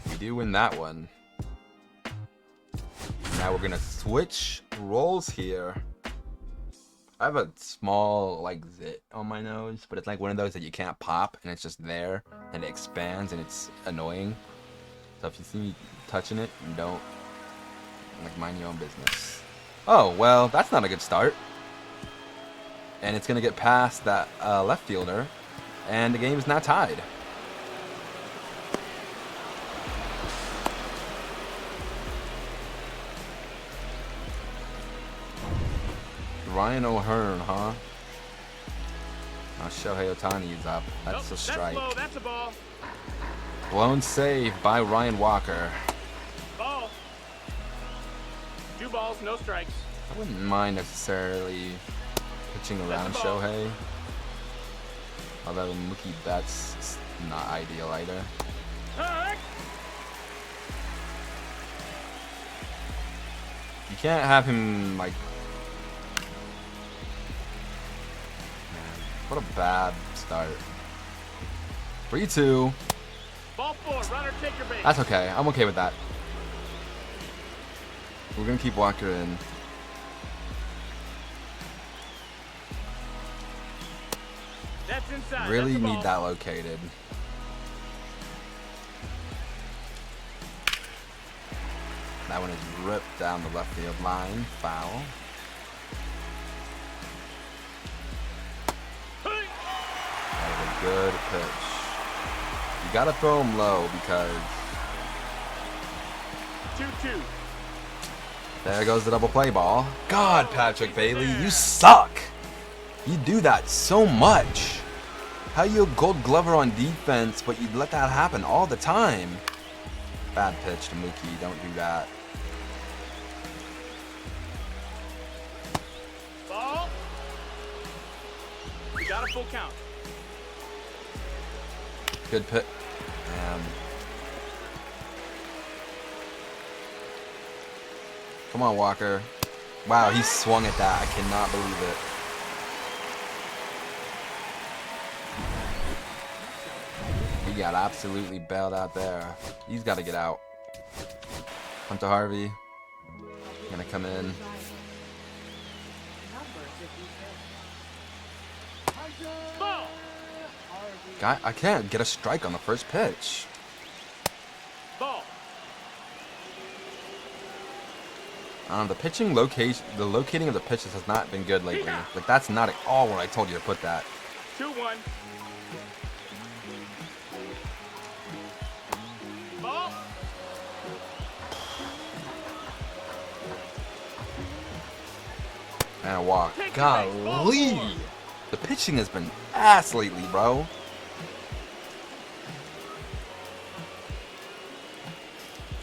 We do win that one. Now we're gonna switch roles here. I have a small like zit on my nose, but it's like one of those that you can't pop and it's just there and it expands and it's annoying. So if you see me touching it, don't like mind your own business. Oh, well, that's not a good start. And it's gonna get past that left fielder, and the game is now tied. Ryan O'Hearn, huh? Oh, Shohei Ohtani is up. That's a strike. That's low. That's a ball. Blown save by Ryan Walker. Ball. 2 balls, no strikes. I wouldn't mind necessarily pitching around Shohei. Although Mookie Betts not ideal either. You can't have him like. Man, what a bad start. 3-2. Ball 4, runner, take your base. That's okay. I'm okay with that. We're gonna keep Walker in. That's inside. Really That's a need ball. that located. That one is ripped down the left field line. Foul. That was a good pitch. You gotta throw him low because 2-2. there goes the double play ball. God, Patrick Bailey, you suck. You do that so much. How you a Gold Glover on defense, but you let that happen all the time? Bad pitch to Mookie. Don't do that. Ball. You got a full count. Good pitch. Come on, Walker. Wow, he swung at that. I cannot believe it. He got absolutely bailed out there. He's got to get out. Hunter Harvey gonna come in. Ball. Guy, I can't get a strike on the first pitch. Ball. The pitching location, the locating of the pitches has not been good lately. Like, that's not at all where I told you to put that. 2-1. Ball. And a walk. Golly! The pitching has been ass lately, bro.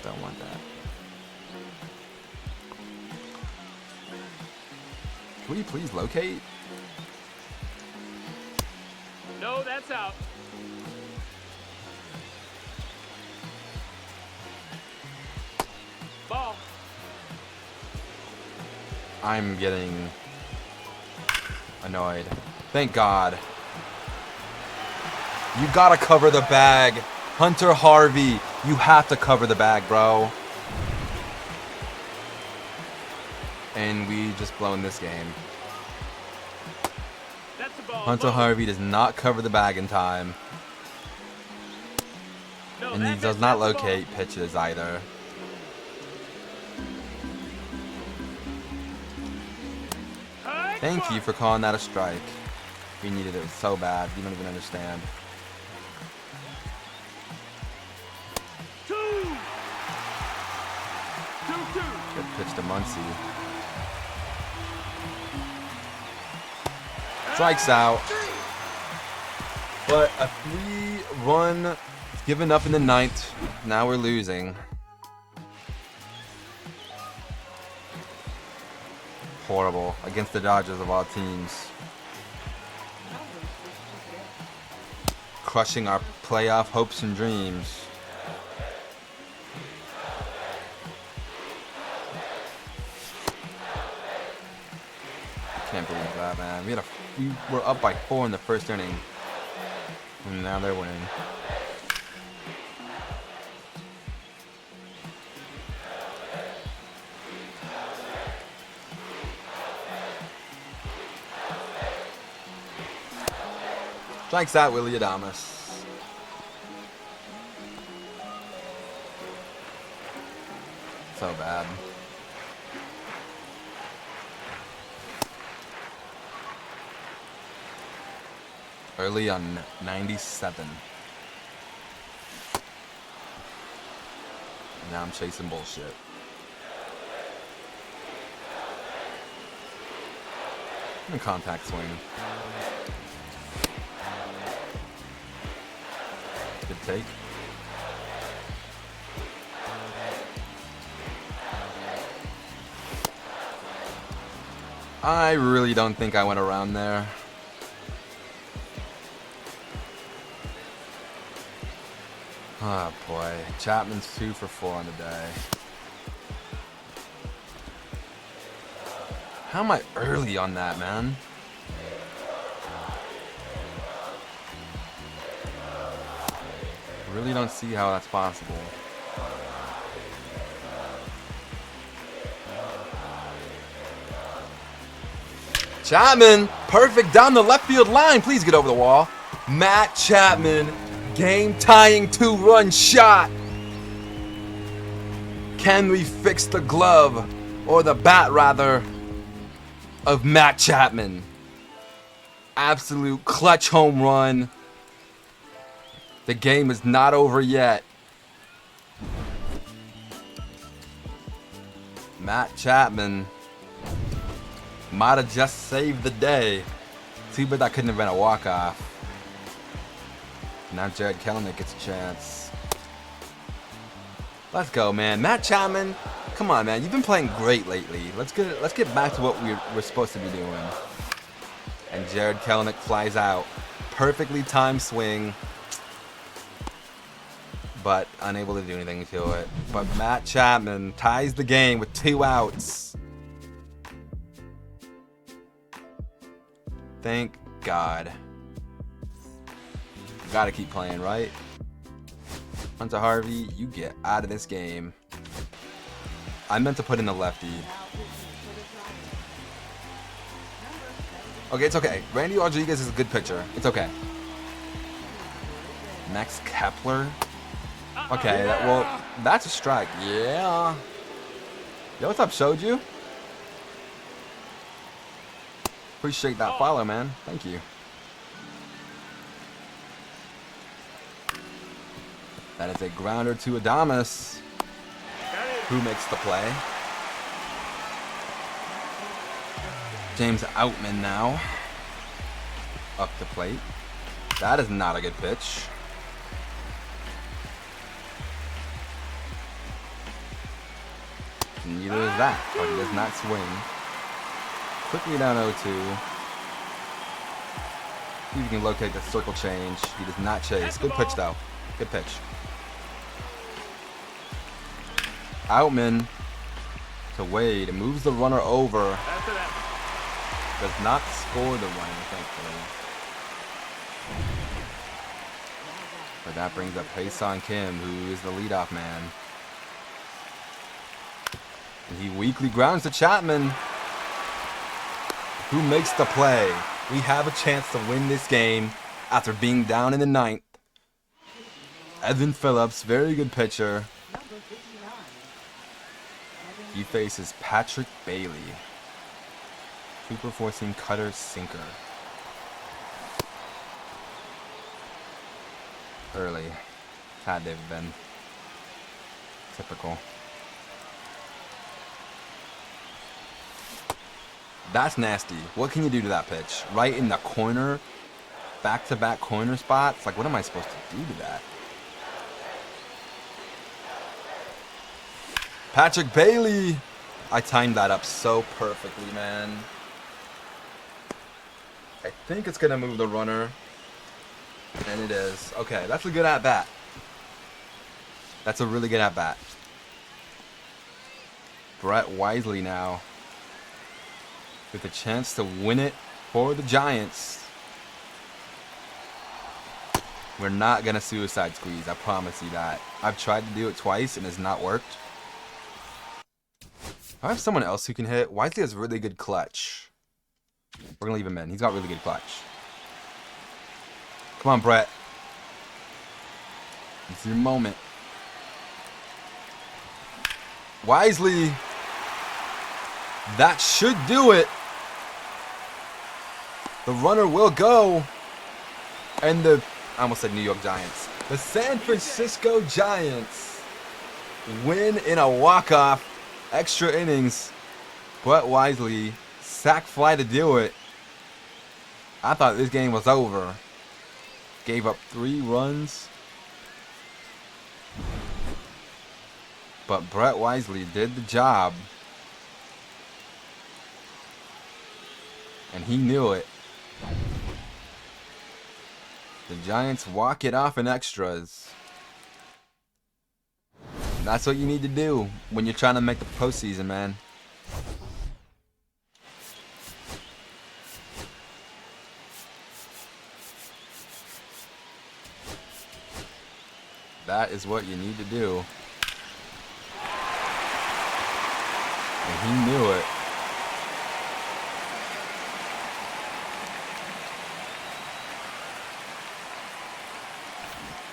Don't want that. Can we please locate? No, that's out. Ball. I'm getting annoyed. Thank God. You gotta cover the bag. Hunter Harvey, you have to cover the bag, bro. And we just blown this game. That's a ball. Hunter Harvey does not cover the bag in time. No, And he does not locate pitches either. Thank you for calling that a strike. We needed it so bad. You don't even understand. 2-2. Good pitch to Muncy. Strikes out. But a 3-run given up in the ninth. Now we're losing. Horrible against the Dodgers of all teams. Crushing our playoff hopes and dreams. Can't believe that, man. We were up by 4 in the first inning, and now they're winning. Strikes out Willie Adames. So bad. Early on 97. Now I'm chasing bullshit. And contact swing. Good take. I really don't think I went around there. Oh boy, Chapman's 2 for 4 on the day. How am I early on that, man? Really don't see how that's possible. Chapman, perfect down the left field line. Please get over the wall. Matt Chapman, game-tying 2-run shot. Can we fix the glove, or the bat rather, of Matt Chapman? Absolute clutch home run. The game is not over yet. Matt Chapman might have just saved the day. Too bad that couldn't have been a walk-off. Now Jared Kelenic gets a chance. Let's go, man. Matt Chapman, come on, man. You've been playing great lately. Let's get back to what we're supposed to be doing. And Jared Kelenic flies out. Perfectly timed swing, but unable to do anything to it. But Matt Chapman ties the game with 2 outs. Thank God. Gotta keep playing, right? Hunter Harvey, you get out of this game. I meant to put in the lefty. Okay, it's okay. Randy Rodriguez is a good pitcher. It's okay. Max Kepler. Okay, well, that's a strike. Yeah. Yo, what's up, Shoju? Appreciate that follow, man. Thank you. That is a grounder to Adames, who makes the play. James Outman now up the plate. That is not a good pitch. Neither is that, but he does not swing. Quickly down 0-2. See if you can locate the circle change. He does not chase. Good pitch, though. Good pitch. Outman to Wade. It moves the runner over. Does not score the run, thankfully. But that brings up Hae-Sung Kim, who is the leadoff man. And he weakly grounds to Chapman, who makes the play. We have a chance to win this game after being down in the 9th. Evan Phillips, very good pitcher. He faces Patrick Bailey. Super forcing cutter sinker. Early. Had to have been. Typical. That's nasty. What can you do to that pitch? Right in the corner? Back-to-back corner spots? Like, what am I supposed to do to that? Patrick Bailey! I timed that up so perfectly, man. I think it's going to move the runner. And it is. Okay, that's a good at-bat. That's a really good at-bat. Brett Wisely now, with a chance to win it for the Giants. We're not going to suicide squeeze, I promise you that. I've tried to do it twice and it's not worked. I have someone else who can hit. Wisely has really good clutch. We're going to leave him in. He's got really good clutch. Come on, Brett. It's your moment. Wisely. That should do it. The runner will go. And I almost said New York Giants. The San Francisco Giants win in a walk-off. Extra innings. Brett Wisely, sac fly to do it. I thought this game was over. Gave up 3 runs. But Brett Wisely did the job. And he knew it. The Giants walk it off in extras. And that's what you need to do when you're trying to make the postseason, man. That is what you need to do. And he knew it.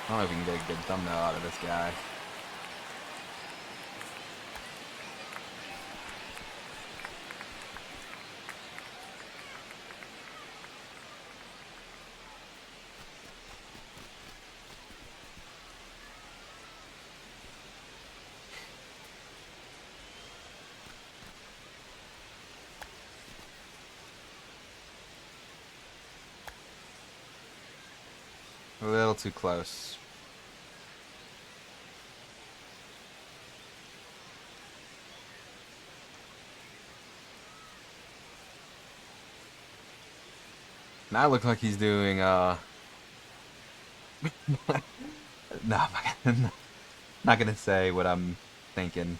I don't know if we can get a good thumbnail out of this guy. A little too close. Now it looks like he's doing no, I'm not gonna say what I'm thinking.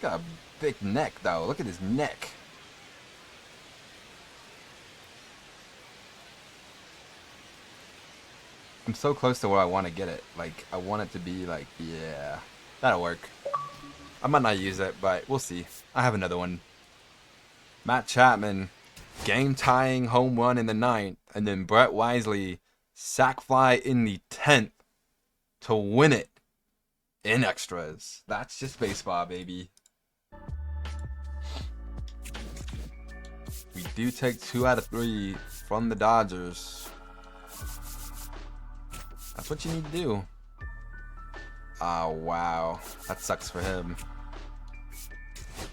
Got a big neck though. Look at his neck. I'm so close to where I want to get it. Like, I want it to be like, yeah, that'll work. I might not use it, but we'll see. I have another one. Matt Chapman, game-tying home run in the 9th, and then Brett Wisely, sac fly in the 10th to win it in extras. That's just baseball, baby. We do take 2 out of 3 from the Dodgers. That's what you need to do. Oh, wow. That sucks for him.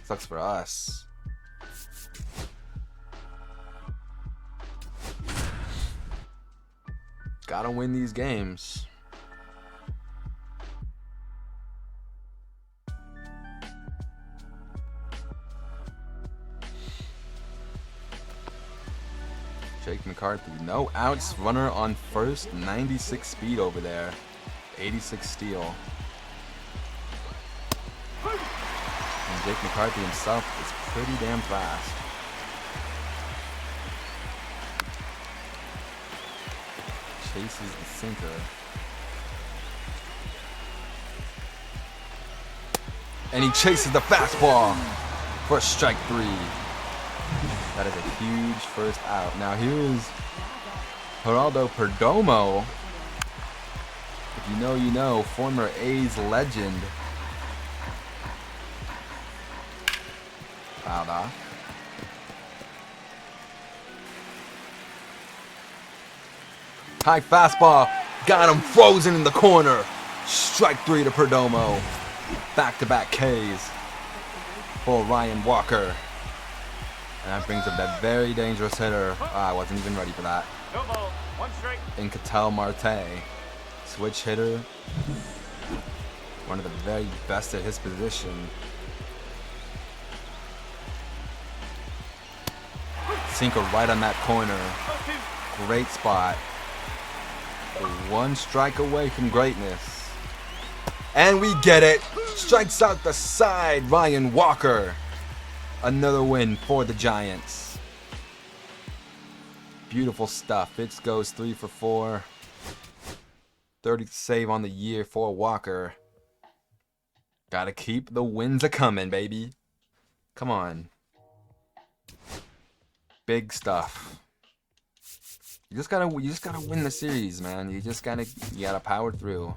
Sucks for us. Gotta win these games. Jake McCarthy, no outs, runner on first, 96 speed over there, 86 steal. And Jake McCarthy himself is pretty damn fast. Chases the sinker. And he chases the fastball for strike 3. That is a huge first out. Now here's Geraldo Perdomo. If you know, you know. Former A's legend. Fouled off. High fastball. Got him frozen in the corner. Strike 3 to Perdomo. Back-to-back Ks for Ryan Walker. And that brings up that very dangerous hitter. I wasn't even ready for that. No ball. 1 strike. In Ketel Marte. Switch hitter. One of the very best at his position. Sinker right on that corner. Great spot. 1 strike away from greatness. And we get it. Strikes out the side. Ryan Walker. Another win for the Giants. Beautiful stuff. Fitz goes 3 for 4. 30th save on the year for Walker. Gotta keep the wins a-coming, baby. Come on. Big stuff. You just gotta win the series, man. You gotta power through.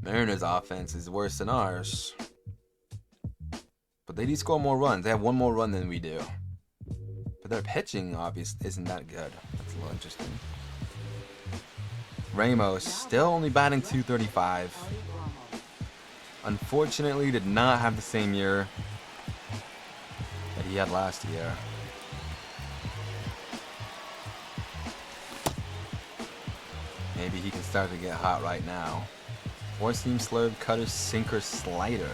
Mariners' offense is worse than ours. But they do score more runs. They have 1 more run than we do. But their pitching, obviously, isn't that good. That's a little interesting. Ramos, still only batting .235. Unfortunately, did not have the same year that he had last year. Maybe he can start to get hot right now. Four-seam slurve, cutter, sinker, slider.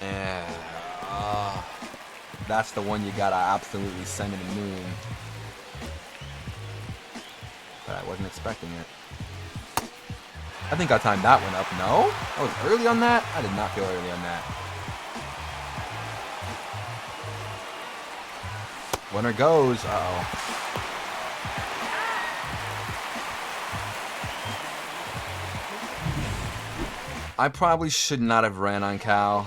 And that's the one you gotta absolutely send to the moon. But I wasn't expecting it. I think I timed that one up. No? I was early on that? I did not feel early on that. Winner goes. Uh-oh. I probably should not have ran on Cal.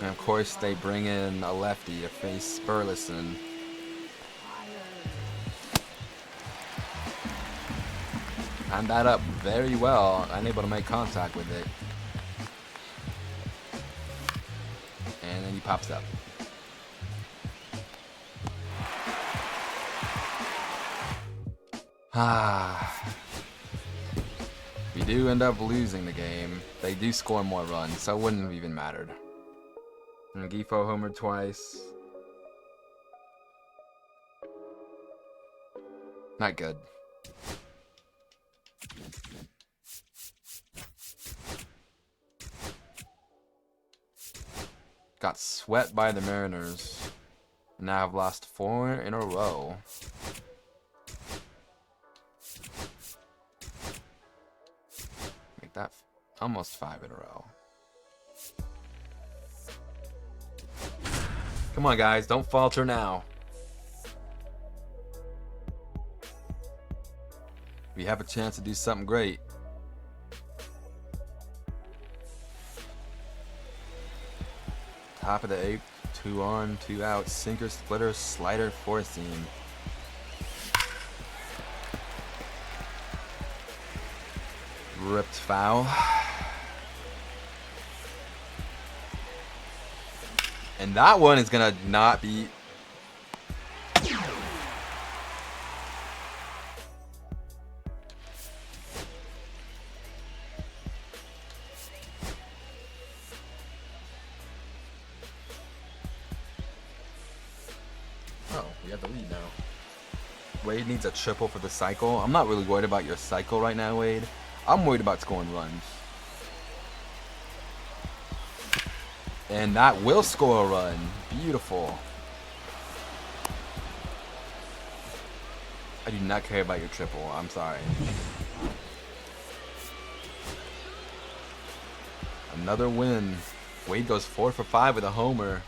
And of course they bring in a lefty to face Burleson. Timed that up very well. Unable to make contact with it. And then he pops up. We do end up losing the game. They do score more runs, so it wouldn't have even mattered. And Gifo homered twice. Not good. Got swept by the Mariners. Now have lost 4 in a row. Make that almost 5 in a row. Come on, guys, don't falter now. We have a chance to do something great. Top of the 8th, 2 on, 2 out, sinker, splitter, slider, four-seam. Ripped foul. And that one is gonna not be. Oh, we have the lead now. Wade needs a triple for the cycle. I'm not really worried about your cycle right now, Wade. I'm worried about scoring runs. And that will score a run. Beautiful. I do not care about your triple. I'm sorry. Another win. Wade goes 4 for 5 with a homer.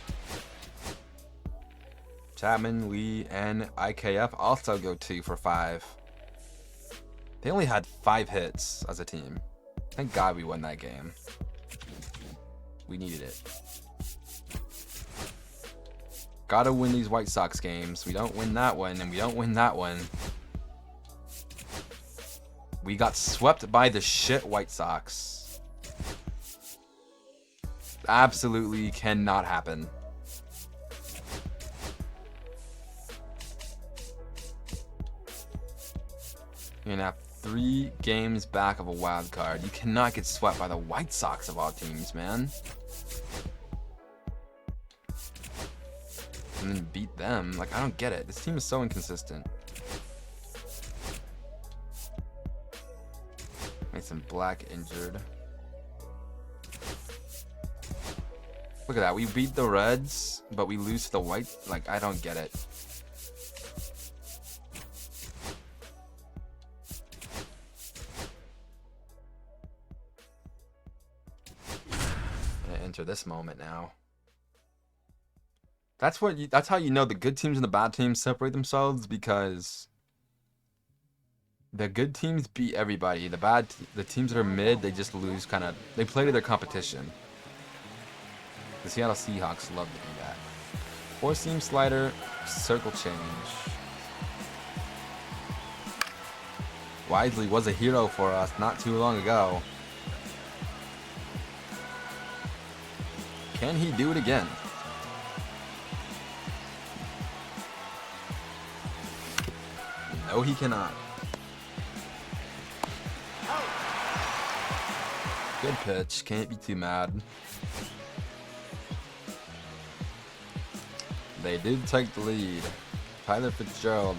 Chapman, Lee, and IKF also go 2 for 5. They only had 5 hits as a team. Thank God we won that game. We needed it. Gotta win these White Sox games. We don't win that one, and we don't win that one. We got swept by the shit White Sox. Absolutely cannot happen. You're gonna have 3 games back of a wild card. You cannot get swept by the White Sox of all teams, man. And then beat them. Like, I don't get it. This team is so inconsistent. Mason Black injured. Look at that. We beat the Reds, but we lose to the White. Like, I don't get it. Enter this moment now. That's how you know the good teams and the bad teams separate themselves, because the good teams beat everybody. The teams that are mid, they just lose they play to their competition. The Seattle Seahawks love to do that. Four-seam slider, circle change. Wisely was a hero for us not too long ago. Can he do it again? No, he cannot. Good pitch. Can't be too mad. They did take the lead. Tyler Fitzgerald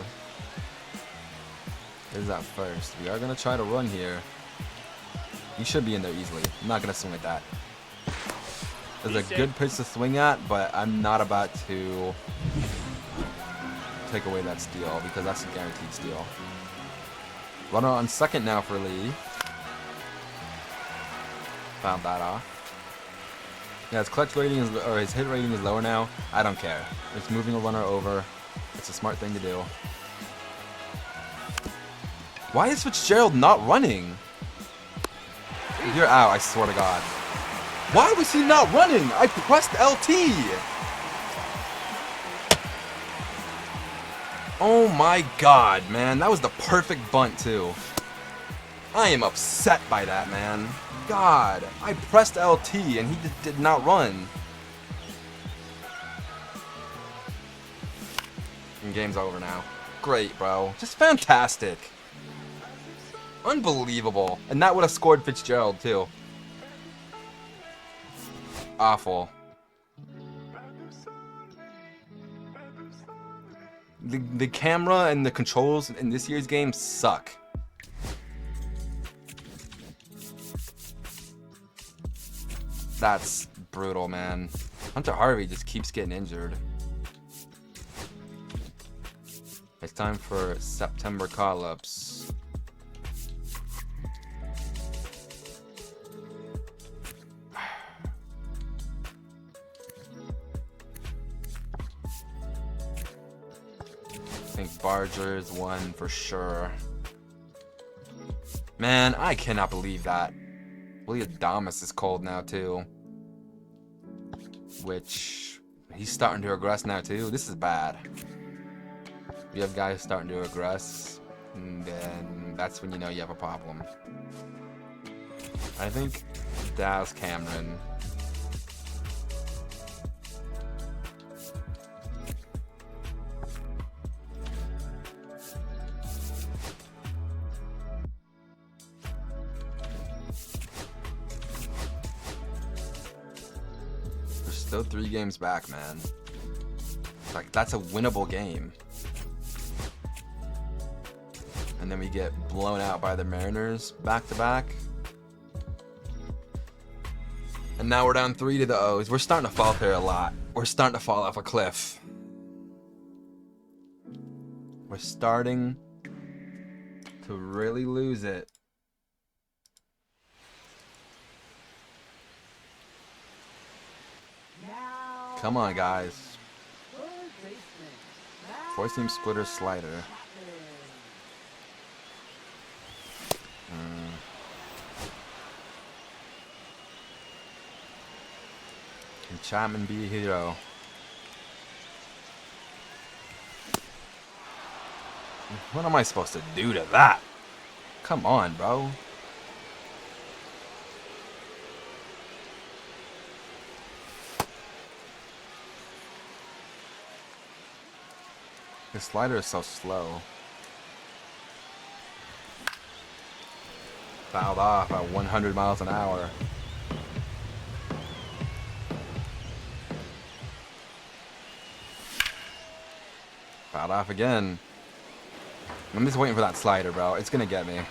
is at first. We are going to try to run here. He should be in there easily. I'm not going to swing at that. It's a good pitch to swing at, but I'm not about to take away that steal because that's a guaranteed steal. Runner on second now for Lee. Found that off. Yeah, his clutch rating is, or his hit rating is lower now. I don't care. It's moving a runner over. It's a smart thing to do. Why is Fitzgerald not running? You're out, I swear to God. Why was he not running? I pressed LT. Oh my God, man. That was the perfect bunt, too. I am upset by that, man. God, I pressed LT and he just did not run. And game's over now. Great, bro. Just fantastic. Unbelievable. And that would have scored Fitzgerald, too. Awful. The camera and the controls in this year's game suck. That's brutal, man. Hunter Harvey just keeps getting injured. It's time for September call-ups. I think Barger is one for sure. Man, I cannot believe that. Willie Adamas is cold now too. Which, he's starting to regress now too. This is bad. You have guys starting to regress, and then that's when you know you have a problem. I think Daz Cameron. Still 3 games back, man. Like, that's a winnable game. And then we get blown out by the Mariners back to back. And now we're down 3 to the O's. We're starting to falter a lot. We're starting to fall off a cliff. We're starting to really lose it. Come on, guys. 4-seam splitter slider. Can Chapman be a hero? What am I supposed to do to that? Come on, bro. The slider is so slow. Fouled off at 100 miles an hour. Fouled off again. I'm just waiting for that slider, bro. It's gonna get me.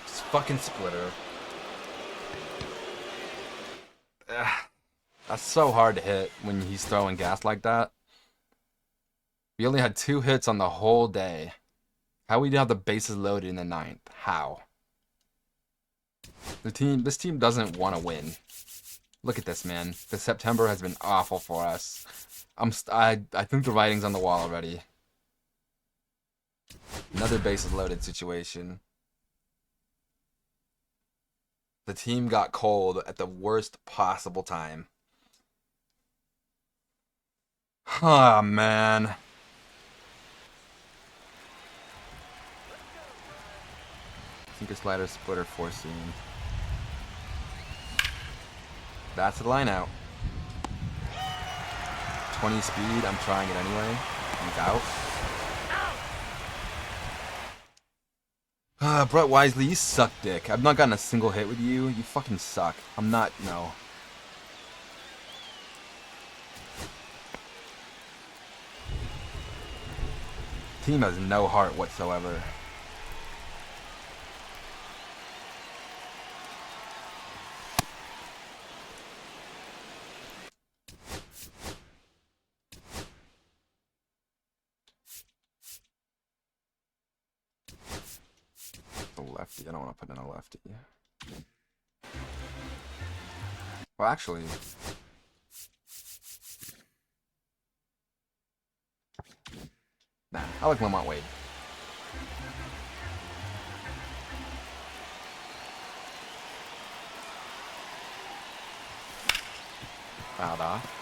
Just fucking splitter. That's so hard to hit when he's throwing gas like that. We only had 2 hits on the whole day. How we have the bases loaded in the 9th? How? This team doesn't want to win. Look at this, man. The September has been awful for us. I think the writing's on the wall already. Another bases loaded situation. The team got cold at the worst possible time. Oh, man. I think a slider splitter 4-seam. That's the line out. 20 speed, I'm trying it anyway. He's out. Brett Wisely, you suck dick. I've not gotten a single hit with you. You fucking suck. I'm not, no. Team has no heart whatsoever. The lefty. I don't want to put in a lefty. Well, actually, nah. I like Lamont Wade. Fouled off.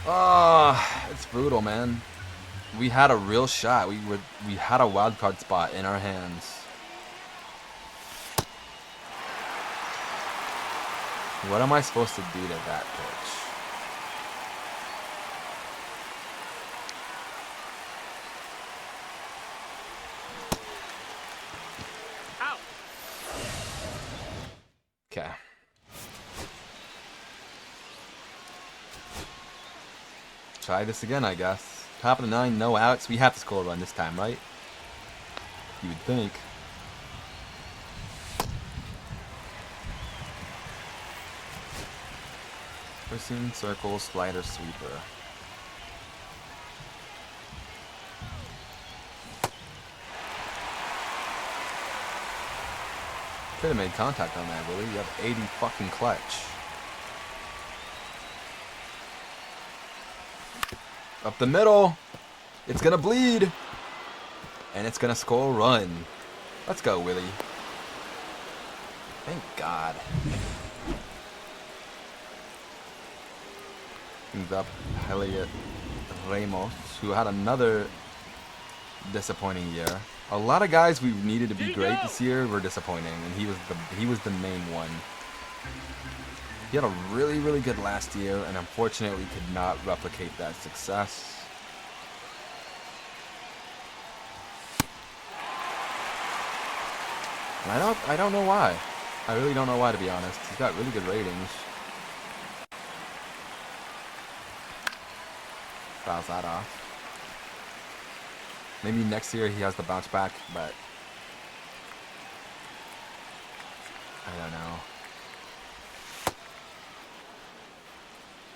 Oh, it's brutal, man. We had a real shot. We had a wild card spot in our hands. What am I supposed to do to that pitch? Out. Okay. Try this again, I guess. Top of the 9, no outs. We have to score a run this time, right? You would think. Person, circle, slider, sweeper. Could have made contact on that, Willie. You have 80 fucking clutch. Up the middle. It's gonna bleed. And it's gonna score a run. Let's go, Willie. Thank God. Brings up Elliot Ramos, who had another disappointing year. A lot of guys we needed to be great this year were disappointing, and he was the main one. He had a really, really good last year, and unfortunately could not replicate that success. And I don't know why. I really don't know why, to be honest. He's got really good ratings. Fouls that off. Maybe next year he has the bounce back, but I don't know.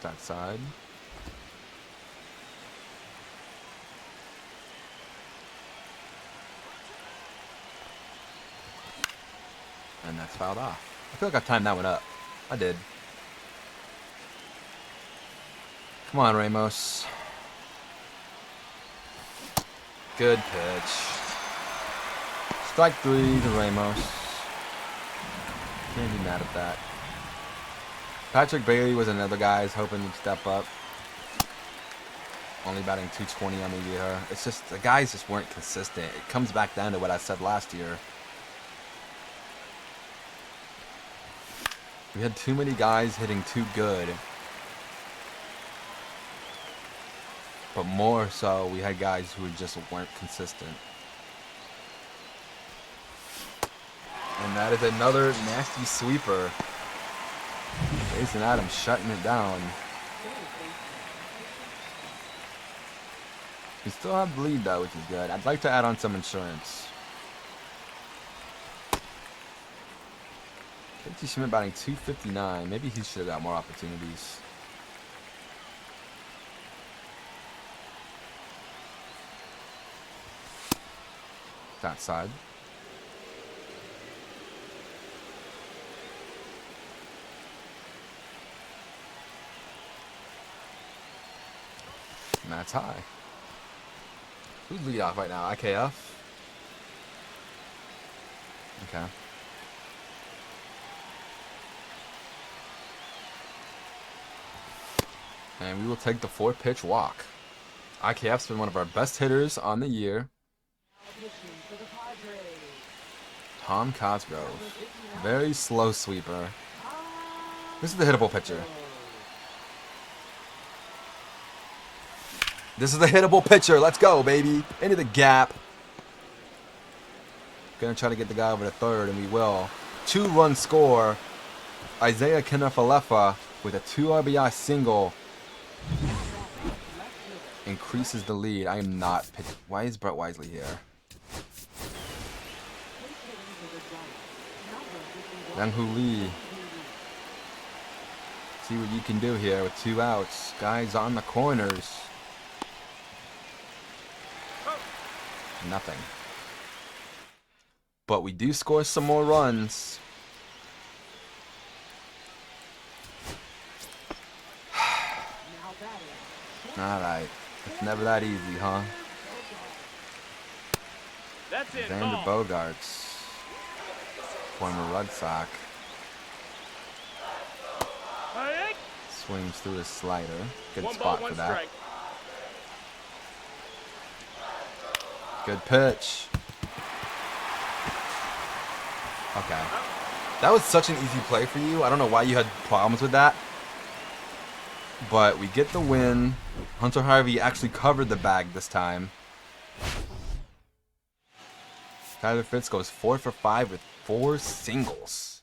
That side. And that's fouled off. I feel like I timed that one up. I did. Come on, Ramos. Good pitch. Strike 3 to Ramos. Can't be mad at that. Patrick Bailey was another guy I was hoping would step up. Only batting .220 on the year. It's just, the guys just weren't consistent. It comes back down to what I said last year. We had too many guys hitting too good. But more so, we had guys who just weren't consistent. And that is another nasty sweeper. Jason Adams shutting it down. We still have the lead though, which is good. I'd like to add on some insurance. Casey Schmidt batting .259. Maybe he should have got more opportunities. That side. And that's high. Who's lead off right now? IKF? Okay. And we will take the 4-pitch walk. IKF's been one of our best hitters on the year. Tom Cosgrove. Very slow sweeper. This is the hittable pitcher. This is the hittable pitcher. Let's go, baby. Into the gap. Gonna try to get the guy over to third, and we will. 2-run score. Isaiah Kenefalefa with a 2 RBI single increases the lead. I am not pitching. Why is Brett Wisely here? Young-Hoo Lee. See what you can do here with 2 outs. Guys on the corners. Nothing. But we do score some more runs. Alright. It's never that easy, huh? That's it. Xander Ball. Bogaerts. Former Red Sox. Hey, Swings through his slider. Good 1 spot ball, 1 for that. strike. Good pitch. Okay. That was such an easy play for you. I don't know why you had problems with that. But we get the win. Hunter Harvey actually covered the bag this time. Tyler Fitz goes 4 for 5 with 4 singles.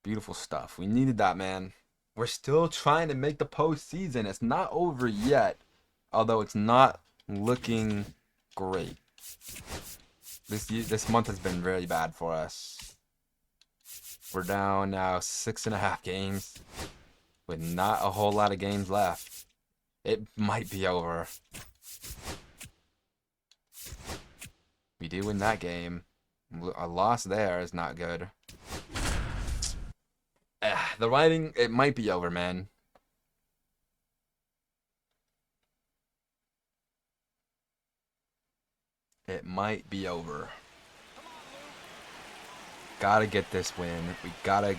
Beautiful stuff. We needed that, man. We're still trying to make the postseason. It's not over yet. Although it's not looking great. This month has been really bad for us. We're down now 6.5 games with not a whole lot of games left. It might be over. We do win that game. A loss there is not good. The writing, it might be over, man. It might be over. Gotta get this win. We gotta,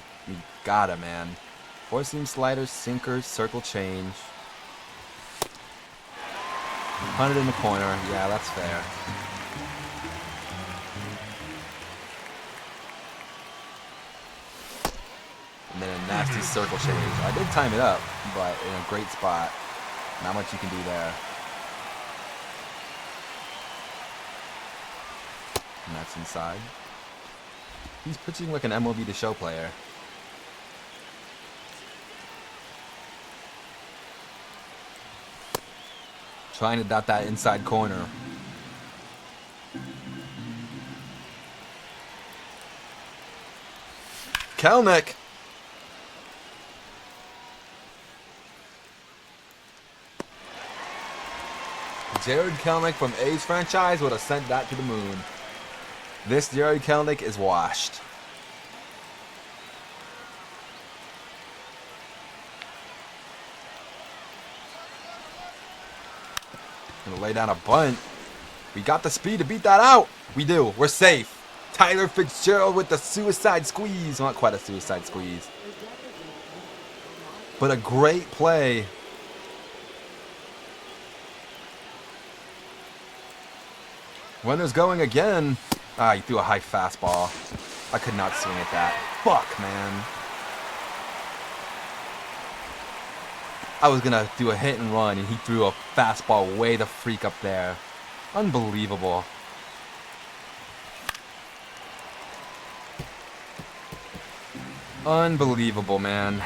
man. 4-seam sliders, sinkers, circle change. 100 in the corner. Yeah, that's fair. And then a nasty circle change. I did time it up, but in a great spot. Not much you can do there. And that's inside. He's pitching like an MLBTHESHOW player. Trying to dot that inside corner. Kelnick! Jared Kelnick from A's franchise would have sent that to the moon. This Jared Kelnick is washed. Gonna lay down a bunt. We got the speed to beat that out. We do. We're safe. Tyler Fitzgerald with the suicide squeeze. Not quite a suicide squeeze, but a great play. Runners going again. Ah, he threw a high fastball. I could not swing at that. Fuck, man. I was gonna do a hit and run, and he threw a fastball way the freak up there. Unbelievable. Unbelievable, man.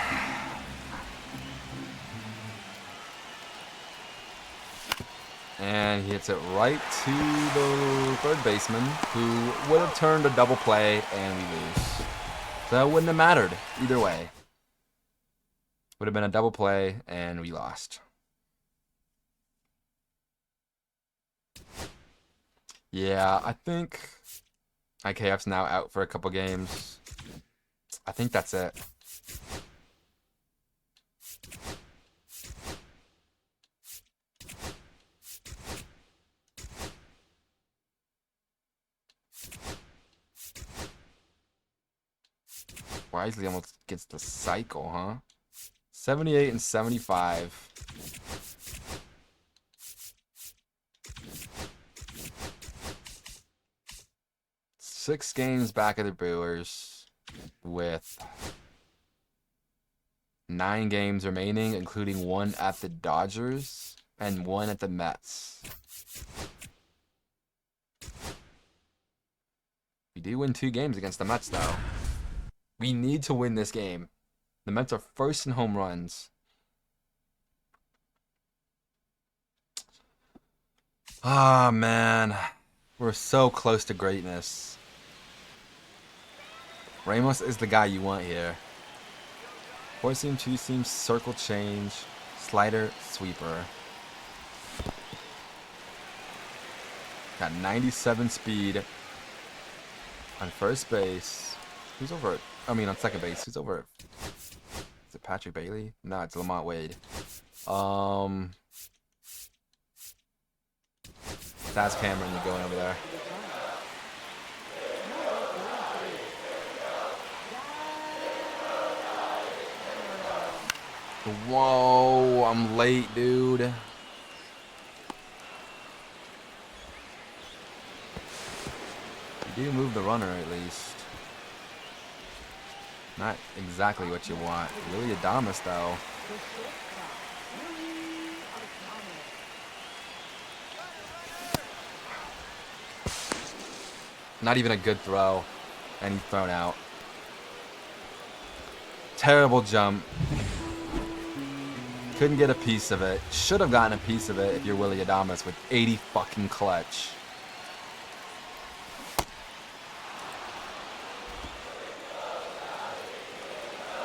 And he hits it right to the third baseman, who would have turned a double play, and we lose. So it wouldn't have mattered either way. Would have been a double play, and we lost. Yeah, I think IKF's now out for a couple games. I think that's it. Wisely almost gets the cycle, huh? 78 and 75. Six games back of the Brewers with 9 games remaining, including 1 at the Dodgers and 1 at the Mets. We do win 2 games against the Mets, though. We need to win this game. The Mets are first in home runs. Ah, man. We're so close to greatness. Ramos is the guy you want here. 4-seam, 2-seam, circle change, slider, sweeper. Got 97 speed on first base. Who's over it? I mean, on second base. Who's over it? Is it Patrick Bailey? No, it's Lamont Wade. That's Cameron. You're going over there. Whoa, I'm late, dude. You do move the runner at least. Not exactly what you want. Willie Adames, though. Not even a good throw. And he's thrown out. Terrible jump. Couldn't get a piece of it. Should have gotten a piece of it if you're Willie Adames with 80 fucking clutch.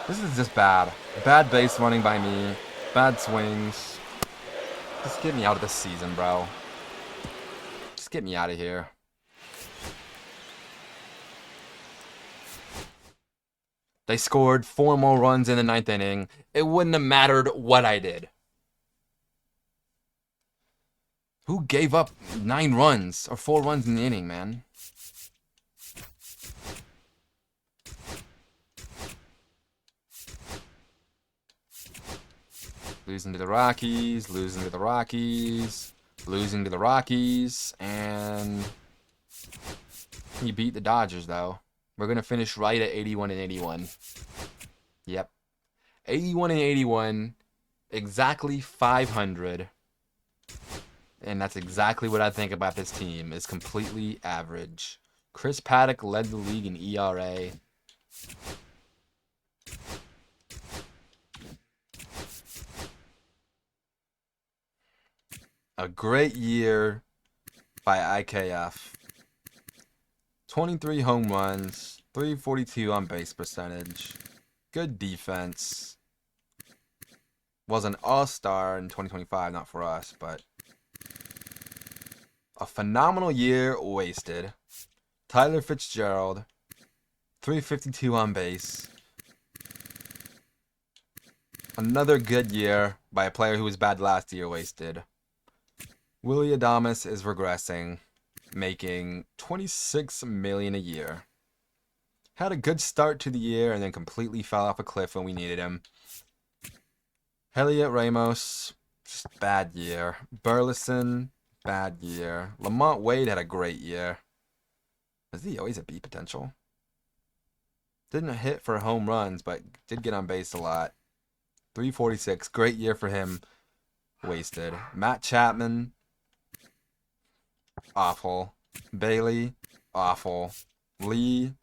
This is just bad. Bad base running by me. Bad swings. Just get me out of this season, bro. Just get me out of here. They scored 4 more runs in the 9th inning. It wouldn't have mattered what I did. Who gave up 9 runs or 4 runs in the inning, man? Losing to the Rockies, losing to the Rockies, losing to the Rockies, and he beat the Dodgers, though. We're going to finish right at 81 and 81. Yep. 81 and 81. Exactly 500. And that's exactly what I think about this team. Is completely average. Chris Paddock led the league in ERA. A great year by IKF. 23 home runs, 342 on base percentage, good defense. Was an all-star in 2025, not for us, but a phenomenal year wasted. Tyler Fitzgerald, 352 on base. Another good year by a player who was bad last year wasted. Willie Adames is regressing, making $26 million a year. Had a good start to the year and then completely fell off a cliff when we needed him. Heliot Ramos, just bad year. Burleson, bad year. Lamont Wade had a great year. Was he always a B potential? Didn't hit for home runs, but did get on base a lot. 346, great year for him. Wasted. Matt Chapman, awful. Bailey, awful. Lee,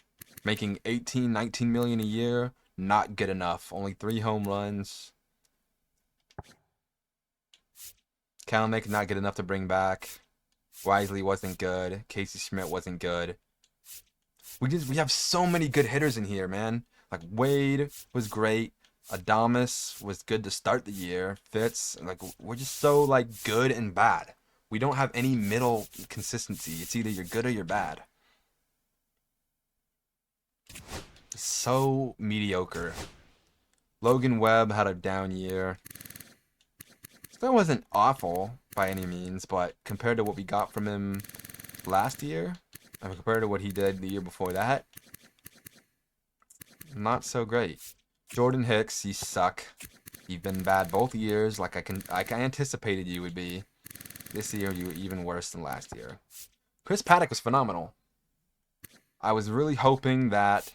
making 18, 19 million a year, not good enough. Only 3 home runs. Kalanick not good enough to bring back. Wisely wasn't good. Casey Schmidt wasn't good. We have so many good hitters in here, man. Like Wade was great. Adames was good to start the year. Fitz, like we're just so like good and bad. We don't have any middle consistency. It's either you're good or you're bad. So mediocre. Logan Webb had a down year. That wasn't awful by any means, but compared to what we got from him last year, and compared to what he did the year before that, not so great. Jordan Hicks, you suck. You've been bad both years, like I anticipated you would be. This year, you were even worse than last year. Chris Paddock was phenomenal. I was really hoping that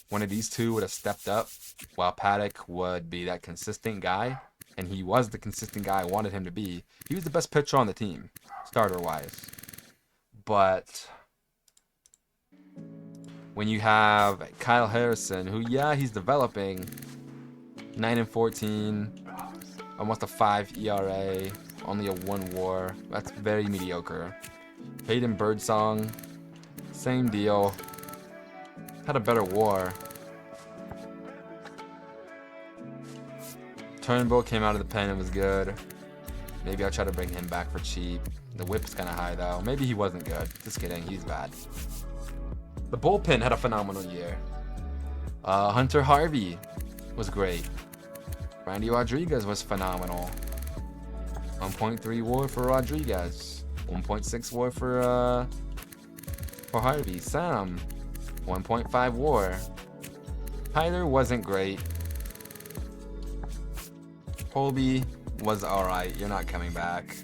one of these two would have stepped up, while Paddock would be that consistent guy. And he was the consistent guy I wanted him to be. He was the best pitcher on the team, starter-wise. But when you have Kyle Harrison, who, yeah, he's developing, 9-14, almost a 5 ERA, only a 1 WAR. That's very mediocre. Hayden Birdsong, same deal. Had a better WAR. Turnbull came out of the pen and was good. Maybe I'll try to bring him back for cheap. The whip's kind of high though. Maybe he wasn't good. Just kidding, he's bad. The bullpen had a phenomenal year. Hunter Harvey was great. Randy Rodriguez was phenomenal. 1.3 WAR for Rodriguez. 1.6 WAR for Harvey. Sam, 1.5 WAR. Tyler wasn't great. Colby was alright. You're not coming back.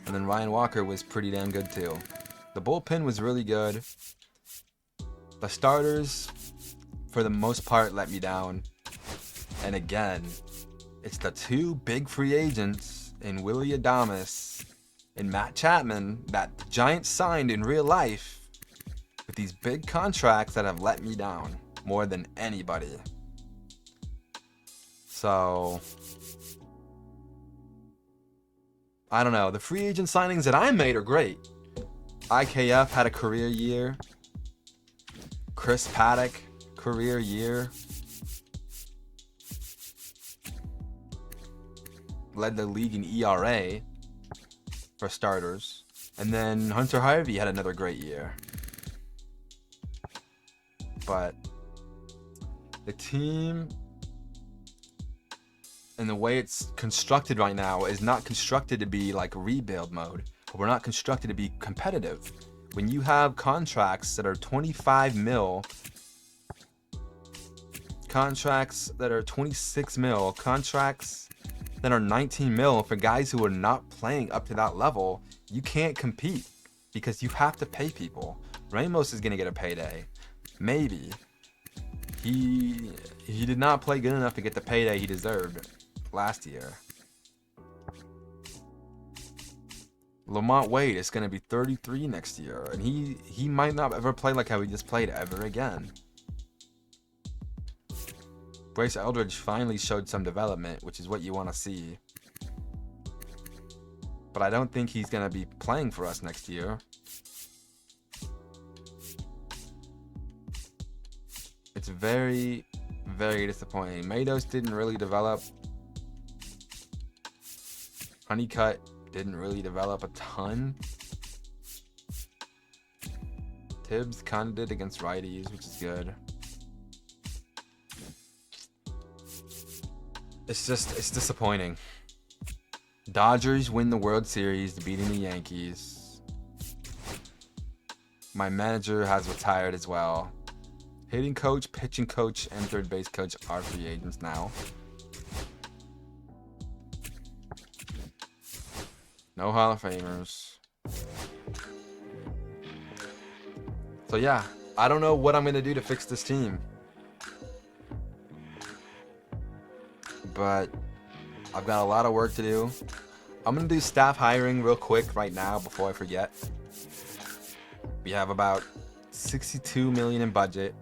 And then Ryan Walker was pretty damn good too. The bullpen was really good. The starters, for the most part, let me down. And again, it's the 2 big free agents in Willie Adames and Matt Chapman that the Giants signed in real life with these big contracts that have let me down more than anybody. So, I don't know. The free agent signings that I made are great. IKF had a career year. Chris Paddock, career year. Led the league in ERA for starters. And then Hunter Harvey had another great year. But the team and the way it's constructed right now is not constructed to be like rebuild mode. We're not constructed to be competitive. When you have contracts that are 25 mil, contracts that are 26 mil, contracts that are 19 mil for guys who are not playing up to that level, you can't compete because you have to pay people. Ramos is going to get a payday. Maybe. He did not play good enough to get the payday he deserved last year. Lamont Wade is going to be 33 next year, and he might not ever play like how he just played ever again. Bryce Eldridge finally showed some development, which is what you want to see. But I don't think he's going to be playing for us next year. It's very, very disappointing. Matos didn't really develop. Honeycutt didn't really develop a ton. Tibbs kind of did against righties, which is good. It's disappointing. Dodgers win the World Series, beating the Yankees. My manager has retired as well. Hitting coach, pitching coach, and third base coach are free agents now. No Hall of Famers. So yeah, I don't know what I'm going to do to fix this team. But I've got a lot of work to do. I'm going to do staff hiring real quick right now before I forget. We have about $62 million in budget.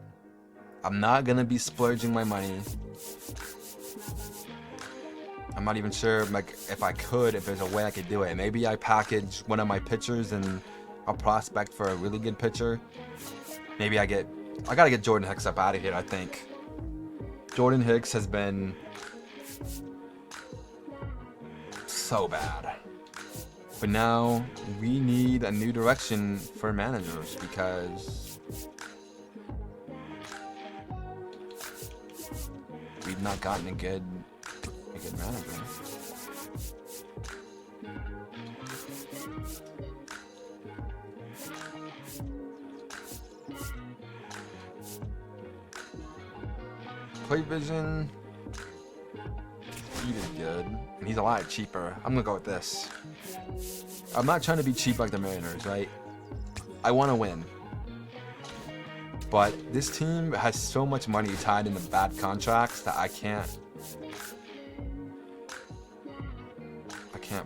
I'm not going to be splurging my money. I'm not even sure like if there's a way I could do it. Maybe I package one of my pitchers and I'll prospect for a really good pitcher. Maybe I gotta get Jordan Hicks up out of here, I think. Jordan Hicks has been so bad. But now we need a new direction for managers because we've not gotten a good manager. Play Vision, he is good, and he's a lot cheaper. I'm gonna go with this. I'm not trying to be cheap like the Mariners, right? I want to win. But this team has so much money tied into bad contracts that I can't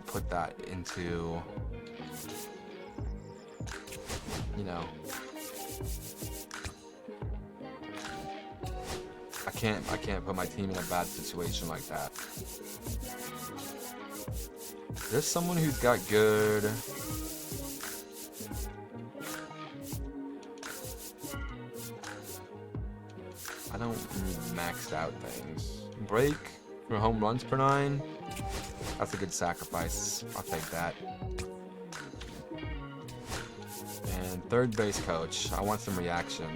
put that into, I can't put my team in a bad situation like that. There's someone who's got good. I don't need maxed out things. Break for home runs per 9. That's a good sacrifice. I'll take that. And third base coach. I want some reaction.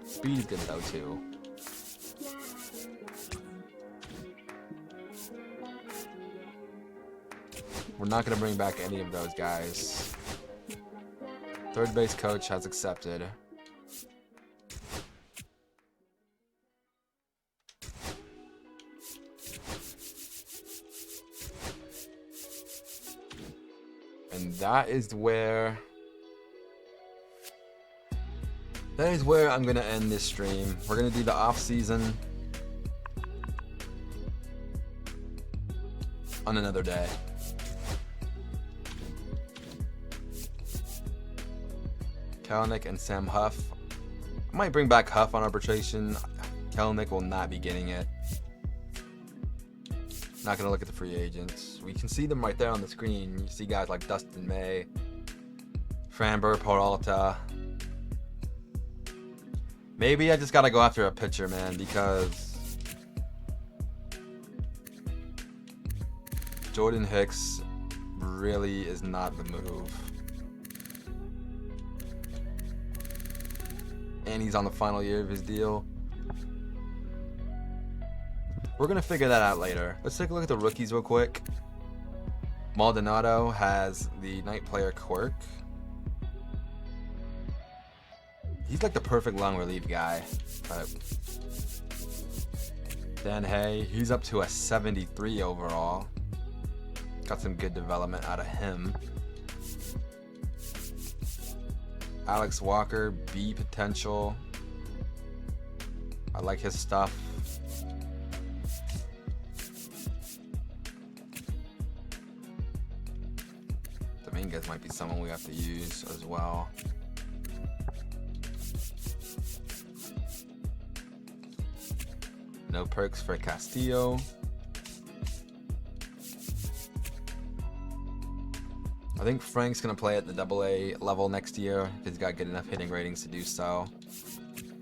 Speed is good though too. We're not going to bring back any of those guys. Third base coach has accepted. And that is where I'm going to end this stream. We're going to do the off season on another day. Kelenic and Sam Huff. I might bring back Huff on arbitration. Kelenic will not be getting it. Not going to look at the free agents. We can see them right there on the screen. You see guys like Dustin May, Framber, Peralta. Maybe I just got to go after a pitcher, man, because Jordan Hicks really is not the move. And he's on the final year of his deal. We're going to figure that out later. Let's take a look at the rookies real quick. Maldonado has the night player quirk. He's like the perfect long relief guy. But Dan Hay, he's up to a 73 overall. Got some good development out of him. Alex Walker, B potential. I like his stuff. Dominguez might be someone we have to use as well. No perks for Castillo. I think Frank's going to play at the AA level next year if he's got good enough hitting ratings to do so.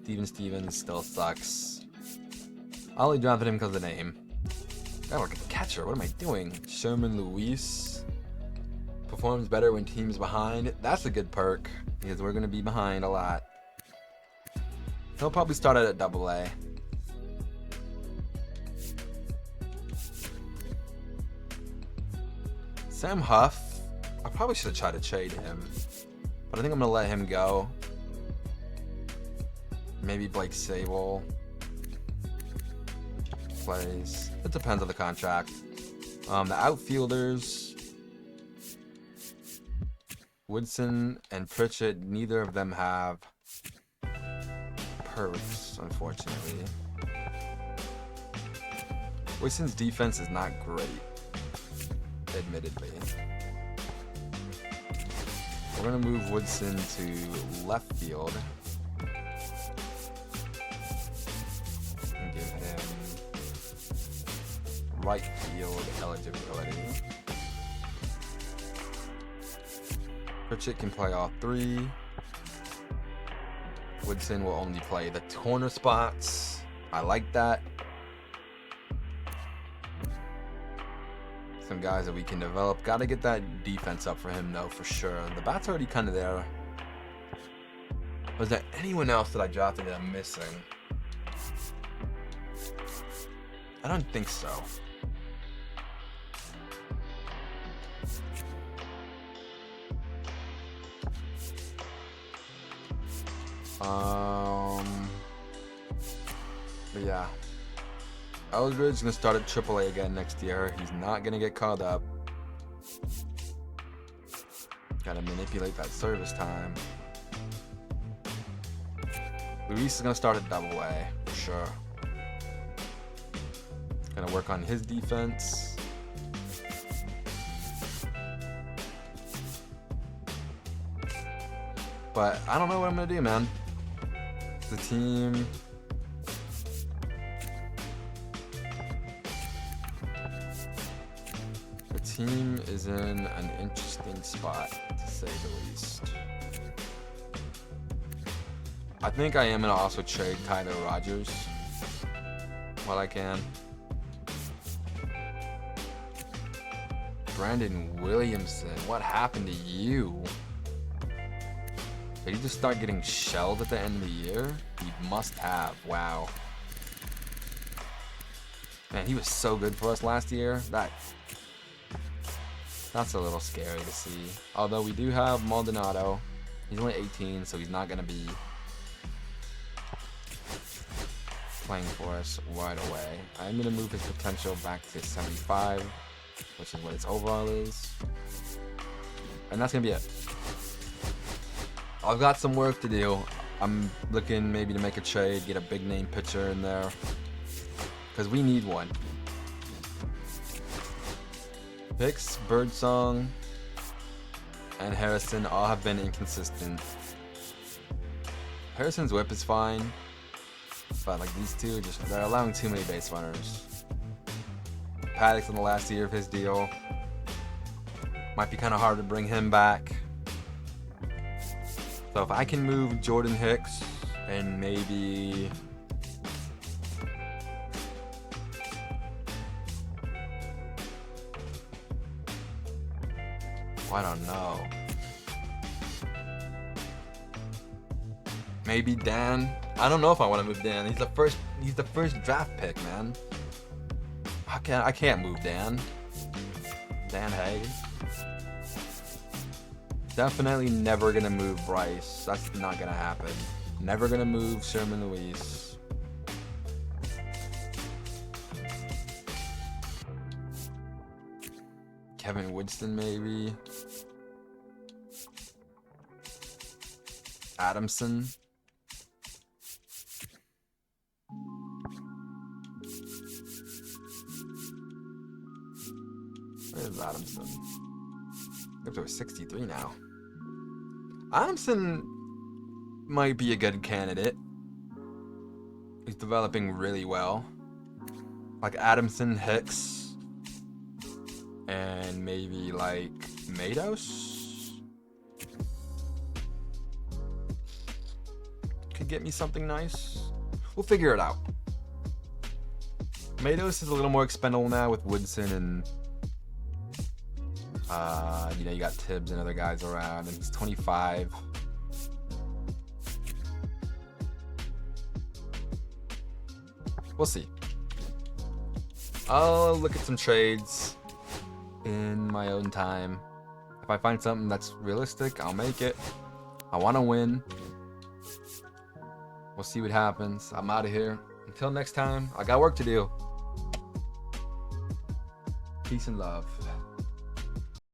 Steven Stevens still sucks. I only drafted him because of the name. Gotta look at the catcher. What am I doing? Sherman Luis performs better when team's behind. That's a good perk because we're going to be behind a lot. He'll probably start out at AA. Sam Huff. I probably should have tried to trade him, but I think I'm going to let him go. Maybe Blake Sable plays. It depends on the contract. The outfielders, Woodson and Pritchett, neither of them have perks, unfortunately. Woodson's defense is not great, admittedly. We're going to move Woodson to left field. And give him right field eligibility. Pritchett can play all three. Woodson will only play the corner spots. I like that. Some guys that we can develop. Got to get that defense up for him, though, for sure. The bat's already kind of there. Was there anyone else that I drafted that I'm missing? I don't think so. But yeah. Eldridge's gonna start at AAA again next year. He's not gonna get called up. Gotta manipulate that service time. Luis is gonna start at AA for sure. Gonna work on his defense. But I don't know what I'm gonna do, man. The team. The team is in an interesting spot, to say the least. I think I am gonna also trade Tyler Rogers while I can. Brandon Williamson, what happened to you? Did he just start getting shelled at the end of the year? He must have. Wow. Man, he was so good for us last year. That's a little scary to see. Although we do have Maldonado. He's only 18, so he's not going to be playing for us right away. I'm going to move his potential back to 75, which is what his overall is. And that's going to be it. I've got some work to do. I'm looking maybe to make a trade, get a big name pitcher in there. Because we need one. Hicks, Birdsong, and Harrison all have been inconsistent. Harrison's whip is fine. But like these two, they're allowing too many base runners. Paddock's in the last year of his deal. Might be kind of hard to bring him back. So if I can move Jordan Hicks and maybe I don't know. Maybe Dan. I don't know if I want to move Dan. He's the first draft pick, man. I can't move Dan. Dan Hayes. Definitely never gonna move Bryce. That's not gonna happen. Never gonna move Sherman Luis. Kevin Woodson maybe. Adamson. Where's Adamson? Up to a 63 now. Adamson might be a good candidate. He's developing really well. Like Adamson, Hicks, and maybe like Matos. Could get me something nice. We'll figure it out. Matos is a little more expendable now with Woodson and you got Tibbs and other guys around, and he's 25. We'll see. I'll look at some trades in my own time. If I find something that's realistic, I'll make it. I want to win. We'll see what happens. I'm out of here. Until next time, I got work to do. Peace and love.